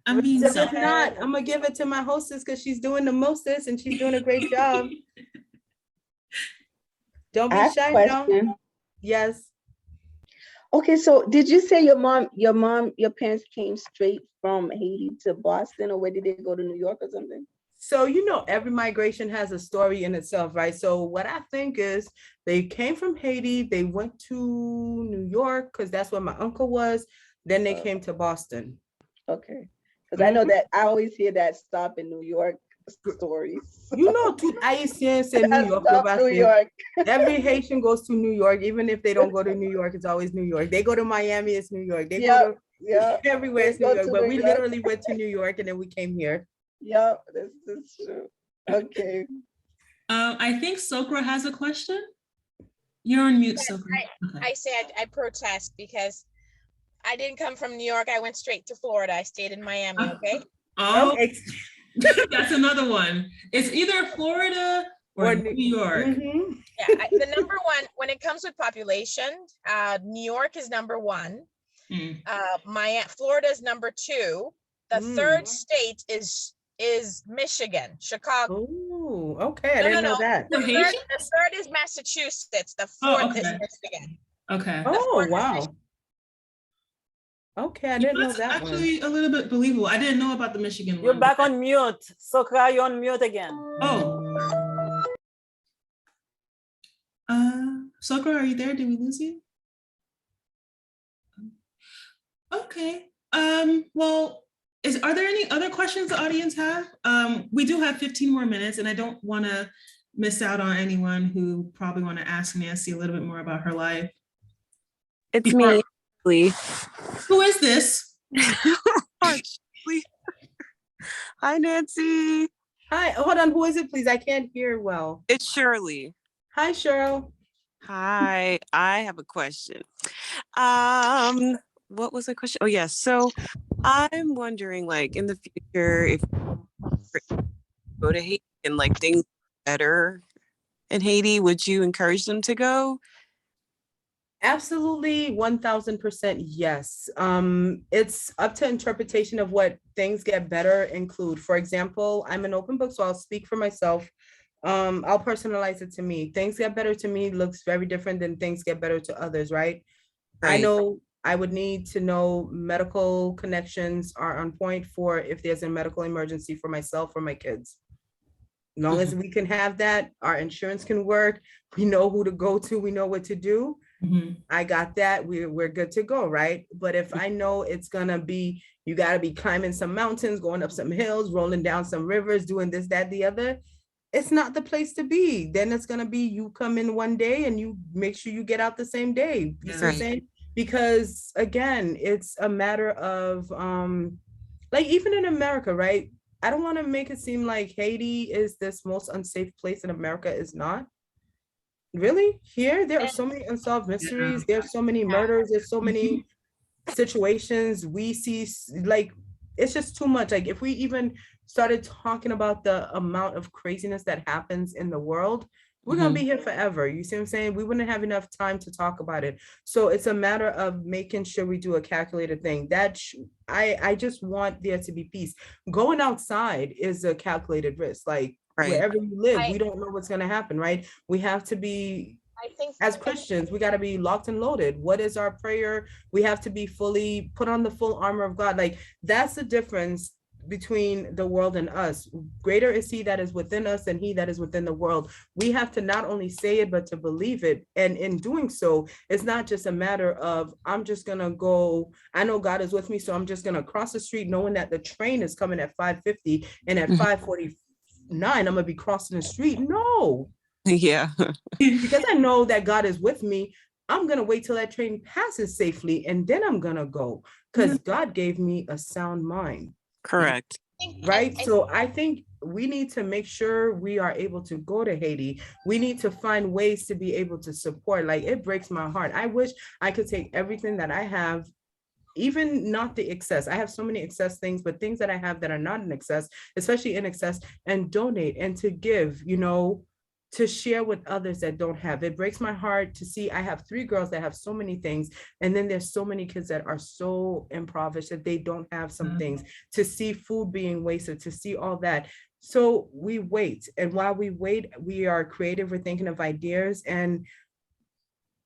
I mean, if not, I'm gonna give it to my hostess, because she's doing the mostest and she's doing a great job. Don't be shy, y'all. Yes. Okay, so did you say your parents came straight from Haiti to Boston, or where did they go, to New York or something? So, every migration has a story in itself, right? So what I think is they came from Haiti, they went to New York, because that's where my uncle was. Then they came to Boston. Okay, because I know that I always hear that stop in New York stories. Tout Haitians in New York. New York. Every Haitian goes to New York, even if they don't go to New York, it's always New York. They go to Miami, it's New York. They go to everywhere, it's New York. But we literally went to New York and then we came here. Yeah, this is true. Okay. I think Sokra has a question. You're on mute, Sokra. I say I protest, because I didn't come from New York. I went straight to Florida. I stayed in Miami, okay? Oh, that's another one. It's either Florida or New York. Mm-hmm. Yeah, the number one, when it comes with population, New York is number one. Florida is number two. The third state is Michigan, Chicago. Oh, okay. I didn't know that. The third is Massachusetts. The fourth is Michigan. Okay. Oh, wow. Okay, I didn't know that actually a little bit believable. I didn't know about the Michigan one. You're back on mute. Sokra, you're on mute again. Oh. Sokra, are you there? Did we lose you? Okay. Well, are there any other questions the audience have? We do have 15 more minutes, and I don't want to miss out on anyone who probably want to ask Nancye a little bit more about her life. It's me. Who is this? Hi, Nancye. Hi, hold on. Who is it, please? I can't hear well. It's Shirley. Hi, Cheryl. Hi, I have a question. What was the question? Oh, yes. So I'm wondering, like, in the future, if you go to Haiti and like things better in Haiti, would you encourage them to go? Absolutely, 1000% yes. It's up to interpretation of what things get better include. For example, I'm an open book, so I'll speak for myself. I'll personalize it to me. Things get better to me looks very different than things get better to others, right? I know I would need to know medical connections are on point for if there's a medical emergency for myself or my kids. As long as we can have that, our insurance can work. We know who to go to. We know what to do. I got that. We're good to go, right? But if I know it's gonna be, you gotta be climbing some mountains, going up some hills, rolling down some rivers, doing this, that, the other, it's not the place to be. Then it's gonna be you come in one day and you make sure you get out the same day. You see what I'm saying? Because again, it's a matter of like even in America, right? I don't want to make it seem like Haiti is this most unsafe place in America. Is not. Really? Here, there are so many unsolved mysteries. There's so many murders. There's so many situations we see, like, it's just too much. Like, if we even started talking about the amount of craziness that happens in the world, we're going to be here forever. You see what I'm saying? We wouldn't have enough time to talk about it. So it's a matter of making sure we do a calculated thing. I just want there to be peace. Going outside is a calculated risk. Like wherever you live, we don't know what's going to happen, right? We have to be, I think as Christians, we got to be locked and loaded. What is our prayer? We have to be fully put on the full armor of God. Like that's the difference between the world and us. Greater is he that is within us than he that is within the world. We have to not only say it, but to believe it. And in doing so, it's not just a matter of, I'm just going to go, I know God is with me, so I'm just going to cross the street knowing that the train is coming at 5:50 and at 5:49, I'm going to be crossing the street. No. Yeah. Because I know that God is with me, I'm going to wait till that train passes safely and then I'm going to go because God gave me a sound mind. Correct. Right. So I think we need to make sure we are able to go to Haiti. We need to find ways to be able to support. Like it breaks my heart. I wish I could take everything that I have, even not the excess. I have so many excess things, but things that I have that are not in excess, especially in excess, and donate and to give, to share with others that don't have. It breaks my heart to see I have 3 girls that have so many things, and then there's so many kids that are so impoverished that they don't have some things, to see food being wasted, to see all that. So we wait, and while we wait, we are creative, we're thinking of ideas, and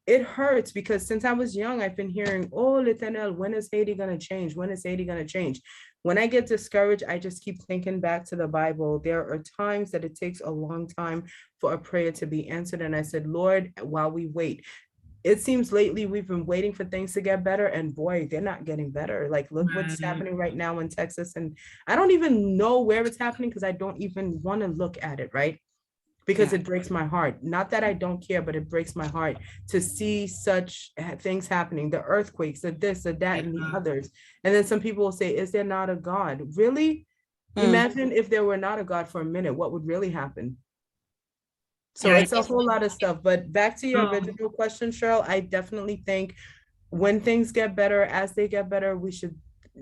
it hurts because since I was young, I've been hearing, oh, L'Eternel, when is Haiti going to change? When is Haiti going to change? When I get discouraged, I just keep thinking back to the Bible. There are times that it takes a long time for a prayer to be answered. And I said, Lord, while we wait, it seems lately we've been waiting for things to get better, and boy, they're not getting better. Like, look what's happening right now in Texas. And I don't even know where it's happening because I don't even want to look at it, right? Because it breaks my heart. Not that I don't care, but it breaks my heart to see such things happening, the earthquakes, the this, the that, and the others. And then some people will say, is there not a God? Really? Imagine if there were not a God for a minute, what would really happen? So it's a whole lot of stuff. But back to your original question, Cheryl, I definitely think when things get better, as they get better, we should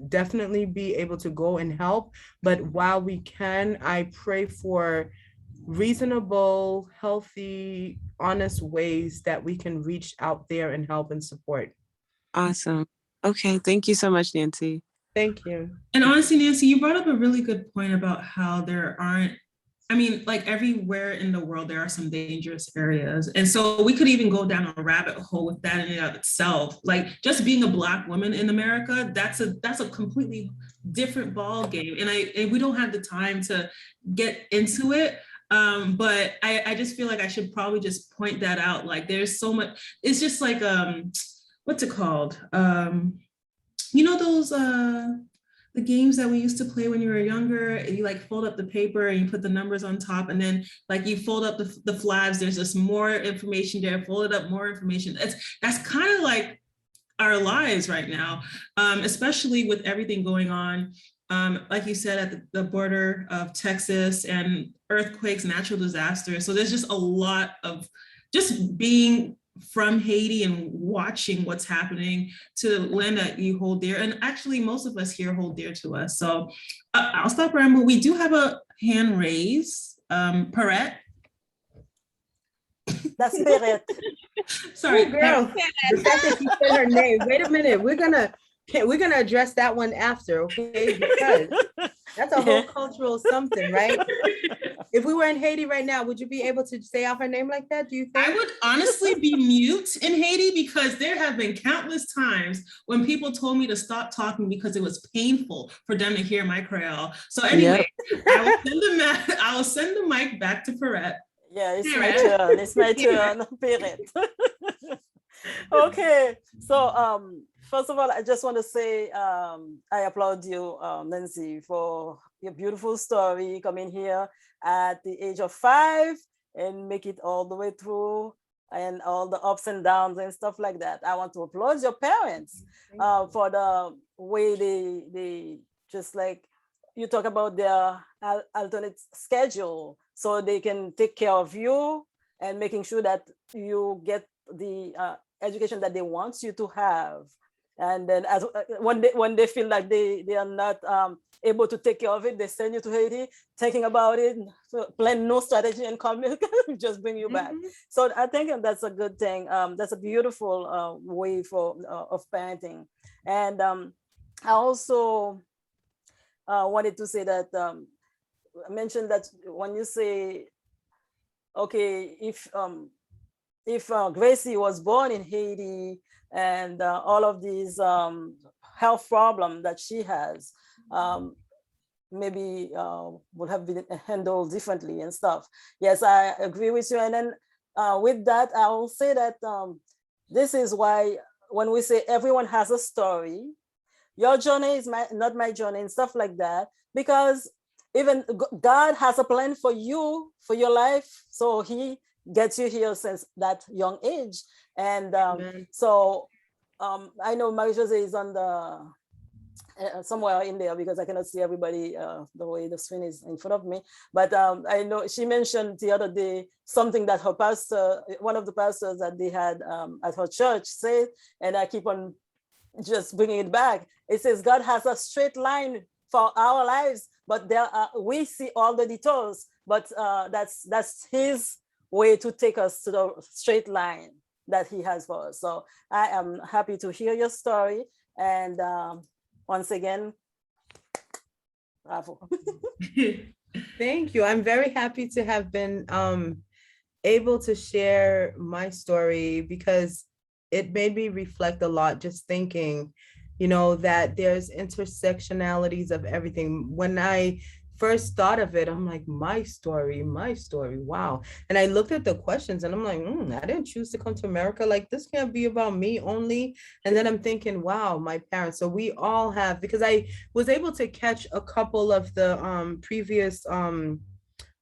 definitely be able to go and help. But while we can, I pray for reasonable, healthy, honest ways that we can reach out there and help and support. Awesome. Okay. Thank you so much, Nancye. Thank you. And honestly, Nancye, you brought up a really good point about how there aren't, I mean, like everywhere in the world, there are some dangerous areas. And so we could even go down a rabbit hole with that in and of itself. Like just being a Black woman in America, that's a completely different ball game. And we don't have the time to get into it. But I just feel like I should probably just point that out. Like there's so much, it's just like, what's it called? Those, the games that we used to play when you were younger, and you like fold up the paper and you put the numbers on top, and then like you fold up the flags, there's just more information there, fold it up, more information. That's kind of like our lives right now, especially with everything going on. Like you said, at the border of Texas, and earthquakes, natural disasters. So there's just a lot of just being from Haiti and watching what's happening to the land that you hold dear. And actually, most of us here hold dear to us. So I'll stop rambling. We do have a hand raise. Perrette. That's Perrette. Sorry, girl. The fact that you said her name. Wait a minute. We're gonna address that one after, okay? Because that's a whole cultural something, right? If we were in Haiti right now, would you be able to say out her name like that? Do you think? I would honestly be mute in Haiti because there have been countless times when people told me to stop talking because it was painful for them to hear my Creole. So anyway, I will send the mic back to Perrette. Yeah, it's my turn. It's my turn, Perrette. Okay, so first of all, I just want to say I applaud you, Nancye, for your beautiful story, coming here at the age of 5 and make it all the way through, and all the ups and downs and stuff like that. I want to applaud your parents for the way they just like, you talk about their alternate schedule so they can take care of you and making sure that you get the education that they want you to have. And then when they feel like they are not able to take care of it. They send you to Haiti, thinking about it, plan no strategy and come just bring you back. So I think that's a good thing. That's a beautiful way of parenting. And I also wanted to say that I mentioned that when you say, okay, if Gracie was born in Haiti and all of these health problems that she has, maybe would have been handled differently and stuff. Yes, I agree with you. And then with that, I will say that this is why when we say everyone has a story, your journey is not my journey and stuff like that, because even God has a plan for you, for your life. So he gets you here since that young age. And so I know Marie-José is on the somewhere in there because I cannot see everybody the way the screen is in front of me. But I know she mentioned the other day something that her pastor, one of the pastors that they had at her church said, and I keep on just bringing it back. It says God has a straight line for our lives, but we see all the detours, but that's his way to take us to the straight line that he has for us. So I am happy to hear your story. And once again, bravo. Thank you. I'm very happy to have been able to share my story because it made me reflect a lot, just thinking, that there's intersectionalities of everything. When I first thought of it, I'm like, my story, wow. And I looked at the questions and I'm like, I didn't choose to come to America. Like, this can't be about me only. And then I'm thinking, wow, my parents. So we all have, because I was able to catch a couple of the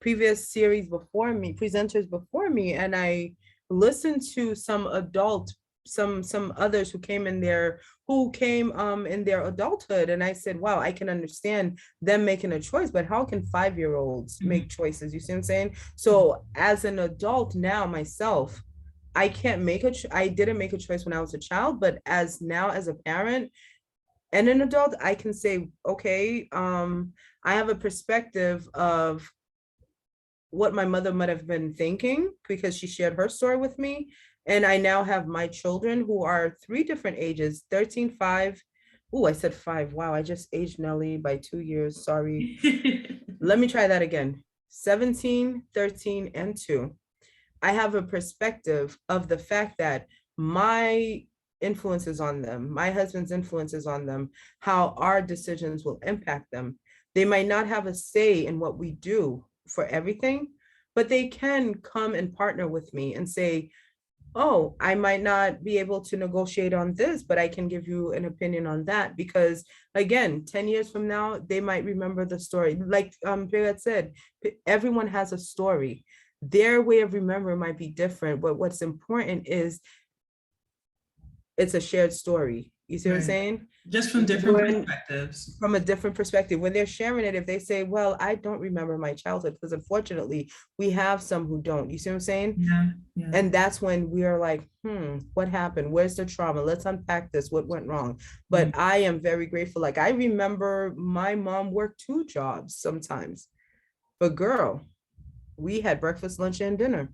previous series before me, presenters before me, and I listened to some others who came in their adulthood, and I said, wow, I can understand them making a choice, but how can 5-year-olds make choices? You see what I'm saying? So as an adult now myself, I didn't make a choice when I was a child, but as a parent and an adult, I can say, okay, I have a perspective of what my mother might have been thinking because she shared her story with me. And I now have my children who are 3 different ages, 13, 5. Oh, I said 5. Wow, I just aged Nelly by 2 years. Sorry. Let me try that again. 17, 13, and 2. I have a perspective of the fact that my influences on them, my husband's influences on them, how our decisions will impact them. They might not have a say in what we do for everything, but they can come and partner with me and say, oh, I might not be able to negotiate on this, but I can give you an opinion on that. Because again, 10 years from now, they might remember the story. Like Pirat said, everyone has a story. Their way of remembering might be different, but what's important is it's a shared story. You see what I'm saying? Just from different perspectives. From a different perspective. When they're sharing it, if they say, well, I don't remember my childhood, because unfortunately, we have some who don't. You see what I'm saying? Yeah. And that's when we are like, what happened? Where's the trauma? Let's unpack this. What went wrong? But I am very grateful. Like, I remember my mom worked 2 jobs sometimes. But girl, we had breakfast, lunch, and dinner.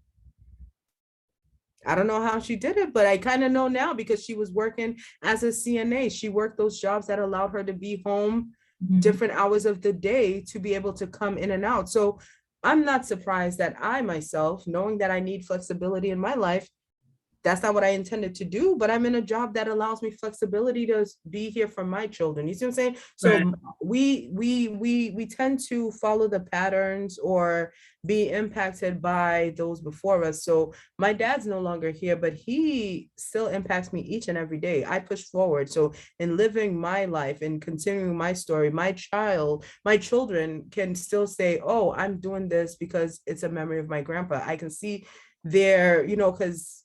I don't know how she did it, but I kind of know now because she was working as a CNA. She worked those jobs that allowed her to be home different hours of the day to be able to come in and out. So I'm not surprised that I myself, knowing that I need flexibility in my life, that's not what I intended to do, but I'm in a job that allows me flexibility to be here for my children. You see what I'm saying? So right. we tend to follow the patterns or be impacted by those before us. So my dad's no longer here, but he still impacts me each and every day. I push forward. So in living my life and continuing my story, my children can still say, oh, I'm doing this because it's a memory of my grandpa. I can see their, because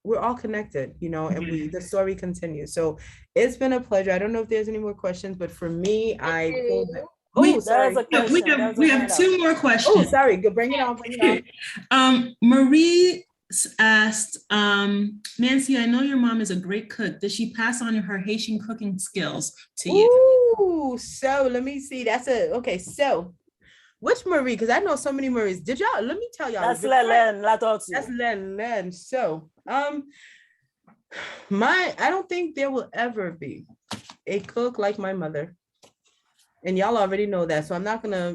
we're all connected, and the story continues. So it's been a pleasure. I don't know if there's any more questions, but for me, There's a question. We have 2 more questions. Oh, sorry. Go, bring it on. Marie asked, Nancy, I know your mom is a great cook. Did she pass on her Haitian cooking skills to you? Ooh, so let me see. Okay. So which Marie? Because I know so many Maries. Did y'all? Let me tell y'all. That's Lelen, la tortue. That's Len. So, I don't think there will ever be a cook like my mother, and y'all already know that. So I'm not gonna,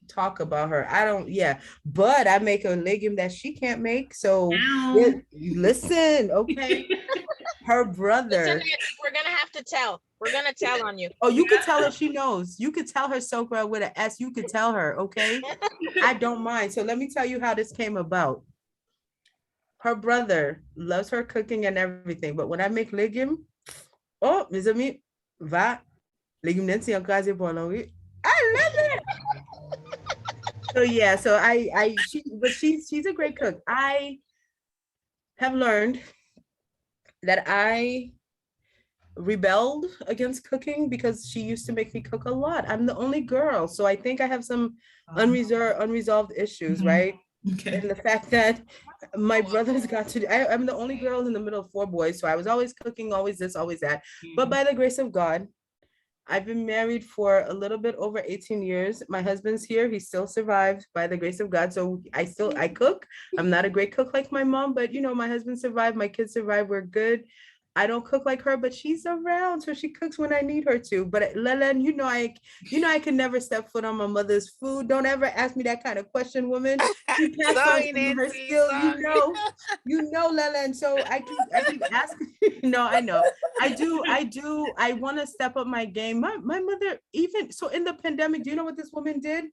talk about her. I don't. Yeah, but I make a legume that she can't make. So listen, okay. Her brother. We're gonna have to tell. We're gonna tell on you. Oh, you could tell her she knows. You could tell her Sokra with an S. You could tell her, okay? I don't mind. So let me tell you how this came about. Her brother loves her cooking and everything, but when I make legume, oh, mes amis, va, legume Nancy en case pour l'envie. I love it. So yeah, so she's a great cook. I have learned that I rebelled against cooking because she used to make me cook a lot. I'm the only girl, so I think I have some unresolved issues, right? Okay. And the fact that my brothers I'm the only girl in the middle of 4 boys, so I was always cooking, always this, always that. But by the grace of God, I've been married for a little bit over 18 years. My husband's here. He still survived by the grace of God. So I cook. I'm not a great cook like my mom, but my husband survived. My kids survived. We're good. I don't cook like her, but she's around, so she cooks when I need her to. But Leland, I can never step foot on my mother's food. Don't ever ask me that kind of question, woman. She passed on Sorry, some of her Nancy, skills, sorry. Leland. So I keep asking. No, I know. I do. I want to step up my game. My mother, even so in the pandemic, do you know what this woman did?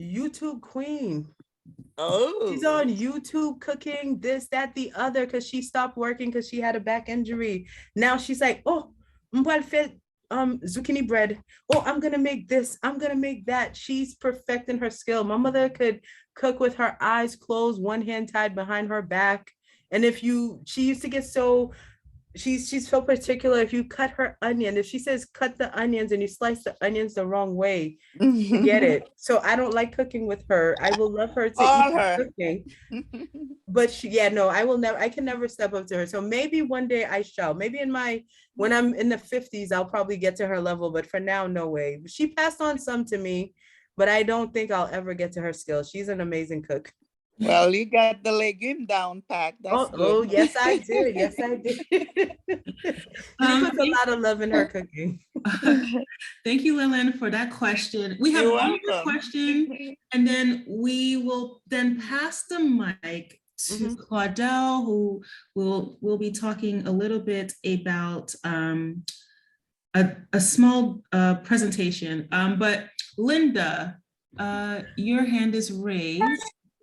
YouTube queen. Oh. She's on YouTube cooking this, that, the other, because she stopped working because she had a back injury. Now she's like, oh, zucchini bread. Oh, I'm gonna make this. I'm gonna make that. She's perfecting her skill. My mother could cook with her eyes closed, one hand tied behind her back. And she used to get so she's so particular. If you cut her onion, if she says cut the onions and you slice the onions the wrong way, forget it. So I don't like cooking with her. I will love her to All eat her. cooking, but I can never step up to her. So maybe one day I shall. Maybe when I'm in the 50s, I'll probably get to her level. But for now, no way. She passed on some to me, but I don't think I'll ever get to her skills. She's an amazing cook. Well, you got the legume down pat. That's good. Yes, I did. Yes, I did. She puts a lot of love in her cooking. Thank you, Lillian, for that question. We have You're one more welcome. question, and then we will then pass the mic to Claudel, who will be talking a little bit about a small presentation. But Linda, your hand is raised.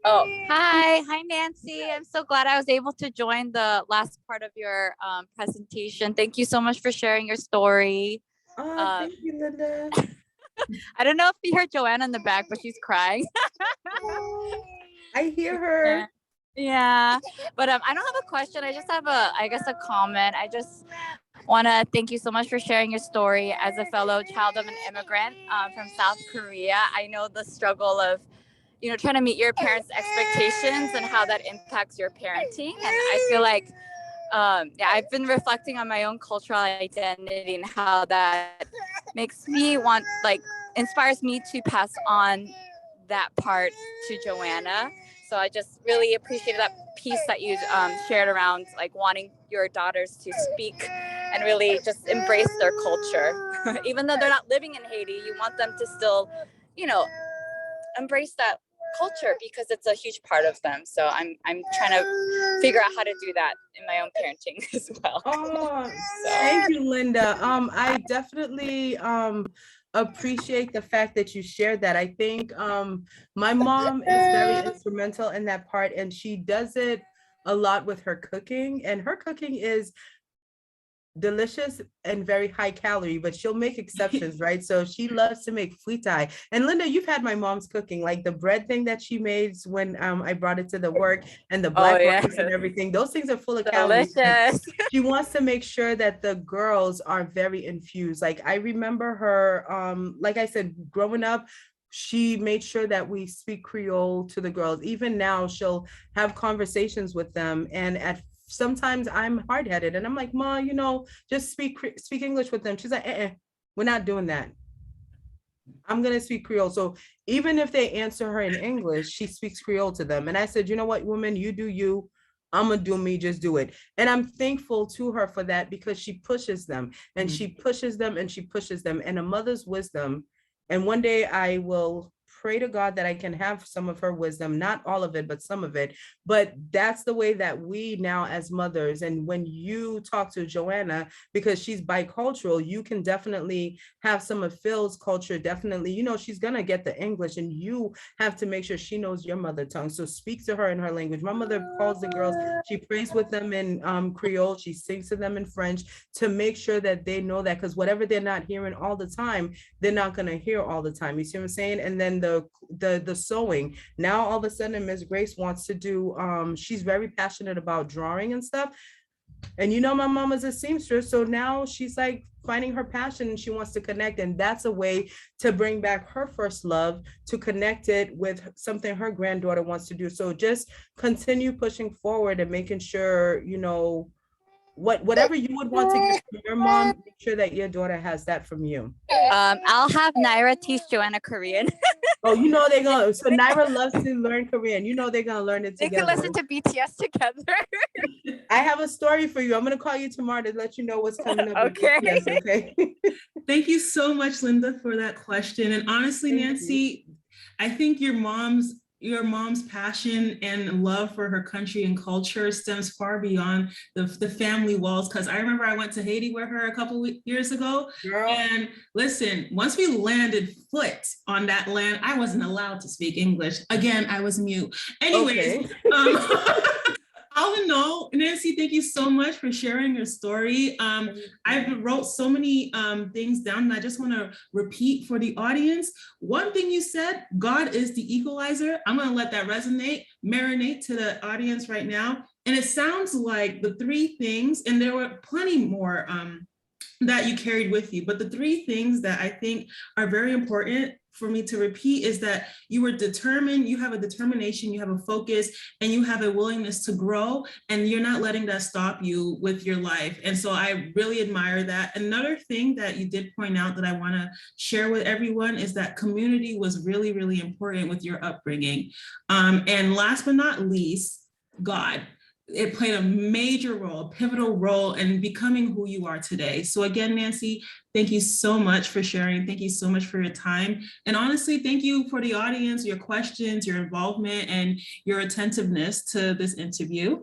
Oh, hi, Nancy. I'm so glad I was able to join the last part of your presentation. Thank you so much for sharing your story. Thank you, Linda. I don't know if you heard Joanna in the back, but she's crying. I hear her. Yeah, but I don't have a question. I just have a comment. I just want to thank you so much for sharing your story as a fellow child of an immigrant from South Korea. I know the struggle of trying to meet your parents' expectations and how that impacts your parenting. And I feel like, I've been reflecting on my own cultural identity and how that makes me inspires me to pass on that part to Joanna. So I just really appreciated that piece that you shared around wanting your daughters to speak and really just embrace their culture. Even though they're not living in Haiti, you want them to still, embrace that culture because it's a huge part of them. So I'm trying to figure out how to do that in my own parenting as well. Thank you, Linda. I definitely appreciate the fact that you shared that. I think my mom is very instrumental in that part, and she does it a lot with her cooking, and her cooking is delicious and very high calorie, but she'll make exceptions, right? So she loves to make fritai. And Linda, you've had my mom's cooking, like the bread thing that she made when I brought it to the work, and the black rice and everything. Those things are full of calories. She wants to make sure that the girls are very infused. Like I remember her, like I said, growing up, she made sure that we speak Creole to the girls. Even now, she'll have conversations with them. And sometimes I'm hard-headed and I'm like, Ma, just speak English with them. She's like, we're not doing that. I'm going to speak Creole. So even if they answer her in English, she speaks Creole to them. And I said, you know what, woman, you do you. I'm going to do me, just do it. And I'm thankful to her for that, because she pushes them and she pushes them and she pushes them, and a mother's wisdom. And one day I will pray to God that I can have some of her wisdom, not all of it, but some of it. But that's the way that we now as mothers, and when you talk to Joanna, because she's bicultural, you can definitely have some of Phil's culture. Definitely, she's going to get the English, and you have to make sure she knows your mother tongue. So speak to her in her language. My mother calls the girls, she prays with them in Creole, she sings to them in French, to make sure that they know that, because whatever they're not hearing all the time, they're not going to hear all the time. You see what I'm saying? And then the sewing. Now all of a sudden Miss Grace wants to do, she's very passionate about drawing and stuff. And my mama's a seamstress, so now she's like finding her passion and she wants to connect. And that's a way to bring back her first love, to connect it with something her granddaughter wants to do. So just continue pushing forward and making sure, whatever you would want to get from your mom, make sure that your daughter has that from you. I'll have Naira teach Joanna Korean. Oh, they're gonna. So Naira loves to learn Korean. They're gonna learn it together. They can listen to BTS together. I have a story for you. I'm gonna call you tomorrow to let you know what's coming up. Okay. Yes. Okay. Thank you so much, Linda, for that question. And honestly, Nancye, I think your mom's passion and love for her country and culture stems far beyond the family walls. Because I remember I went to Haiti with her a couple years ago. Girl. And listen, once we landed foot on that land, I wasn't allowed to speak English. Again, I was mute. Anyways, okay. All in all, Nancye, thank you so much for sharing your story. I've wrote so many things down, and I just want to repeat for the audience. One thing you said, God is the equalizer. I'm going to let that marinate to the audience right now. And it sounds like the three things, and there were plenty more that you carried with you, but the three things that I think are very important for me to repeat is that you were determined, you have a determination, you have a focus, and you have a willingness to grow, and you're not letting that stop you with your life. And so I really admire that. Another thing that you did point out that I want to share with everyone is that community was really, really important with your upbringing. And last but not least, God. It played a major role, a pivotal role in becoming who you are today. So again, Nancye, thank you so much for sharing. Thank you so much for your time. And honestly, thank you for the audience, your questions, your involvement, and your attentiveness to this interview.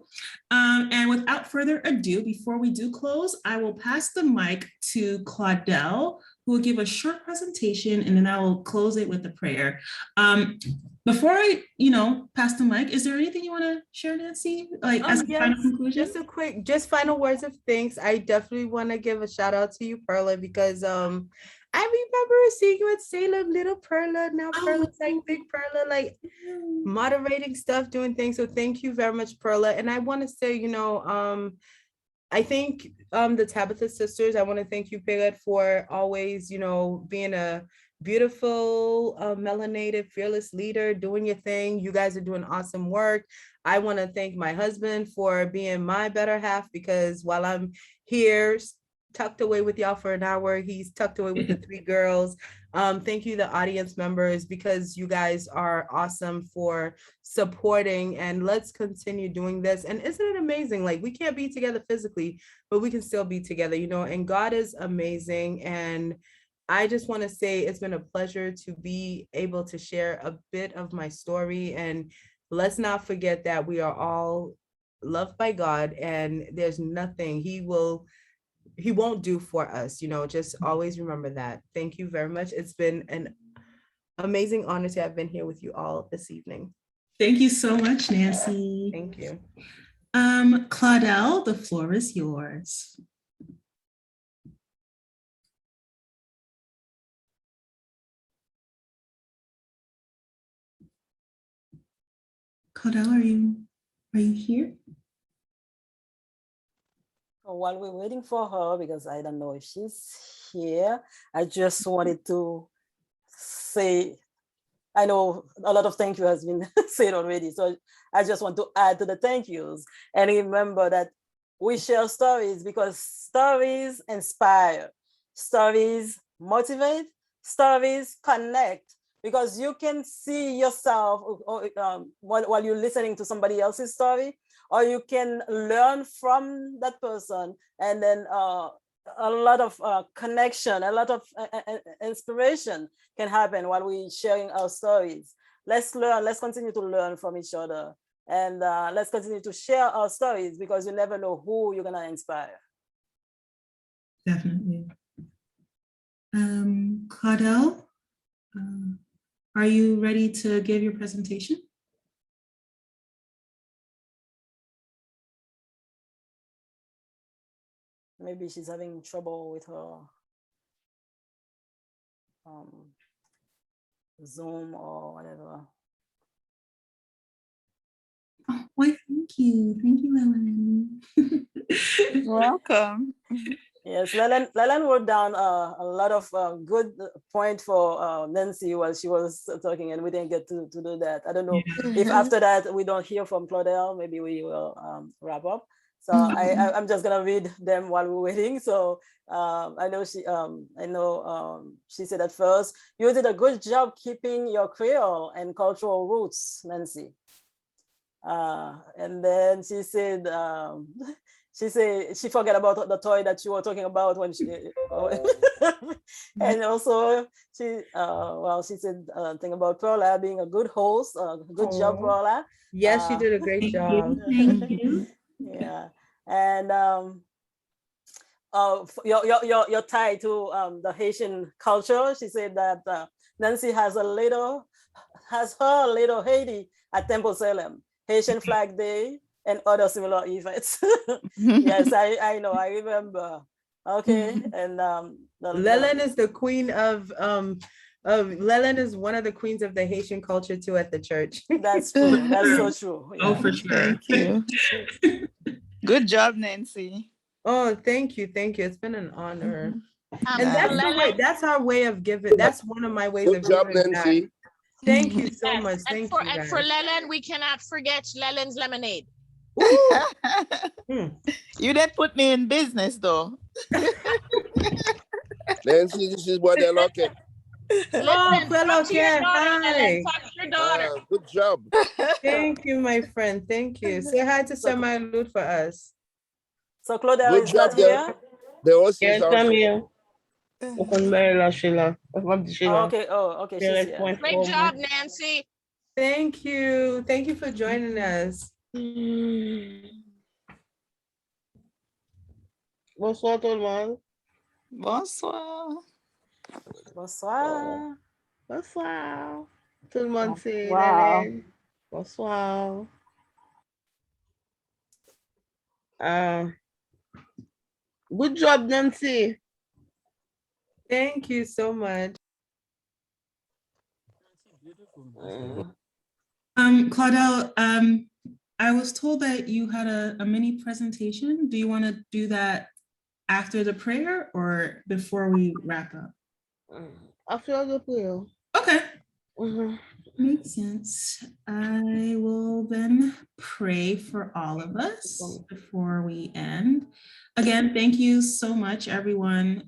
And without further ado, before we do close, I will pass the mic to Claudel, who will give a short presentation, and then I will close it with a prayer. Before I, pass the mic, is there anything you want to share, Nancye? Like as a final conclusion? Just final words of thanks. I definitely want to give a shout out to you, Perla, because I remember seeing you at Salem, little Perla. Now Perla's like big Perla, like moderating stuff, doing things. So thank you very much, Perla. And I want to say, I think the Tabitha sisters, I want to thank you, Piglet, for always, being a beautiful, melanated, fearless leader, doing your thing. You guys are doing awesome work. I want to thank my husband for being my better half, because while I'm here tucked away with y'all for an hour, he's tucked away with the three girls. Thank you, the audience members, because you guys are awesome for supporting, and let's continue doing this. And isn't it amazing? Like, we can't be together physically, but we can still be together, and God is amazing. And I just want to say it's been a pleasure to be able to share a bit of my story. And let's not forget that we are all loved by God, and there's nothing he won't do for us. Just always remember that. Thank you very much. It's been an amazing honor to have been here with you all this evening. Thank you so much, Nancye. Thank you. Claudel, the floor is yours. Claudel, are you here? While we're waiting for her, because I don't know if she's here, I just wanted to say I know a lot of thank you has been said already. So I just want to add to the thank yous and remember that we share stories because stories inspire, stories motivate, stories connect, because you can see yourself while you're listening to somebody else's story, or you can learn from that person, and then a lot of connection, a lot of inspiration can happen while we sharing our stories. Let's learn, let's continue to learn from each other, and let's continue to share our stories, because you never know who you're gonna inspire. Definitely. Claudel, are you ready to give your presentation? Maybe she's having trouble with her Zoom or whatever. Oh, why, thank you, Ellen. Welcome. Yes, Leland wrote down a lot of good point for Nancye while she was talking, and we didn't get to do that. I don't know if after that we don't hear from Claudel, maybe we will wrap up. So I'm just gonna read them while we're waiting. So I know she said at first, you did a good job keeping your Creole and cultural roots, Nancye. And then she said, she forgot about the toy that you were talking about when she, and also she, she said thing about Perla being a good host. Good job, Perla. Yes, she did a great job. Thank you. Yeah, and your tie to the Haitian culture. She said that Nancye has her little Haiti at Temple Salem, Haitian Flag Day, and other similar events. Yes, I know, I remember. Okay, and Leland is the queen of Leland is one of the queens of the Haitian culture too at the church. That's true. That's so true. Yeah. Oh, for sure. Thank you. Good job, Nancye. Oh, thank you. It's been an honor. And Leland, that's our way of giving. That's one of my ways Good of job, giving Nancye. back. Thank you so much. and Thank for you, and guys. for Leland, we cannot forget Leland's lemonade. You didn't put me in business though. Nancye, this is what they're looking. Oh, Talk to your daughter, hi. Leland. Talk to your daughter. Good job. Thank you, my friend. Thank you. Say hi to Semi Lut for us. So Claudel Good is job, not here. the host is Yes, also. I'm here. Sheila. Okay. Oh, okay. She's here. Great job, Nancye. Thank you. Thank you for joining us. Bonsoir tout le monde. Bonsoir. Bonsoir. Bonsoir. Tout le monde, c'est Wow. Hélène. Bonsoir. Good job, Nancye. Thank you so much. Claudel, I was told that you had a mini presentation. Do you want to do that after the prayer or before we wrap up? After the prayer. Okay. Makes sense. I will then pray for all of us before we end. Again, thank you so much, everyone,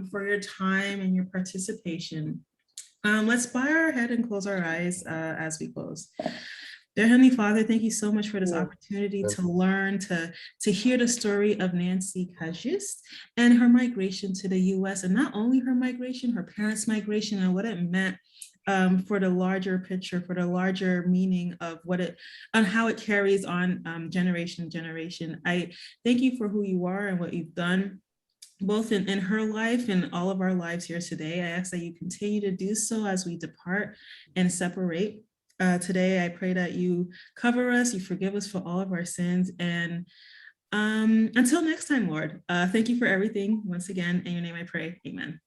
for your time and your participation. Let's bow our head and close our eyes as we close. Dear Heavenly Father, thank you so much for this opportunity to learn, to hear the story of Nancye Cajuste and her migration to the US, and not only her migration, her parents' migration, and what it meant for the larger picture, for the larger meaning of on how it carries on generation to generation. I thank you for who you are and what you've done, both in her life and all of our lives here today. I ask that you continue to do so as we depart and separate. Today, I pray that you cover us, you forgive us for all of our sins. And until next time, Lord, thank you for everything once again. In your name I pray, amen.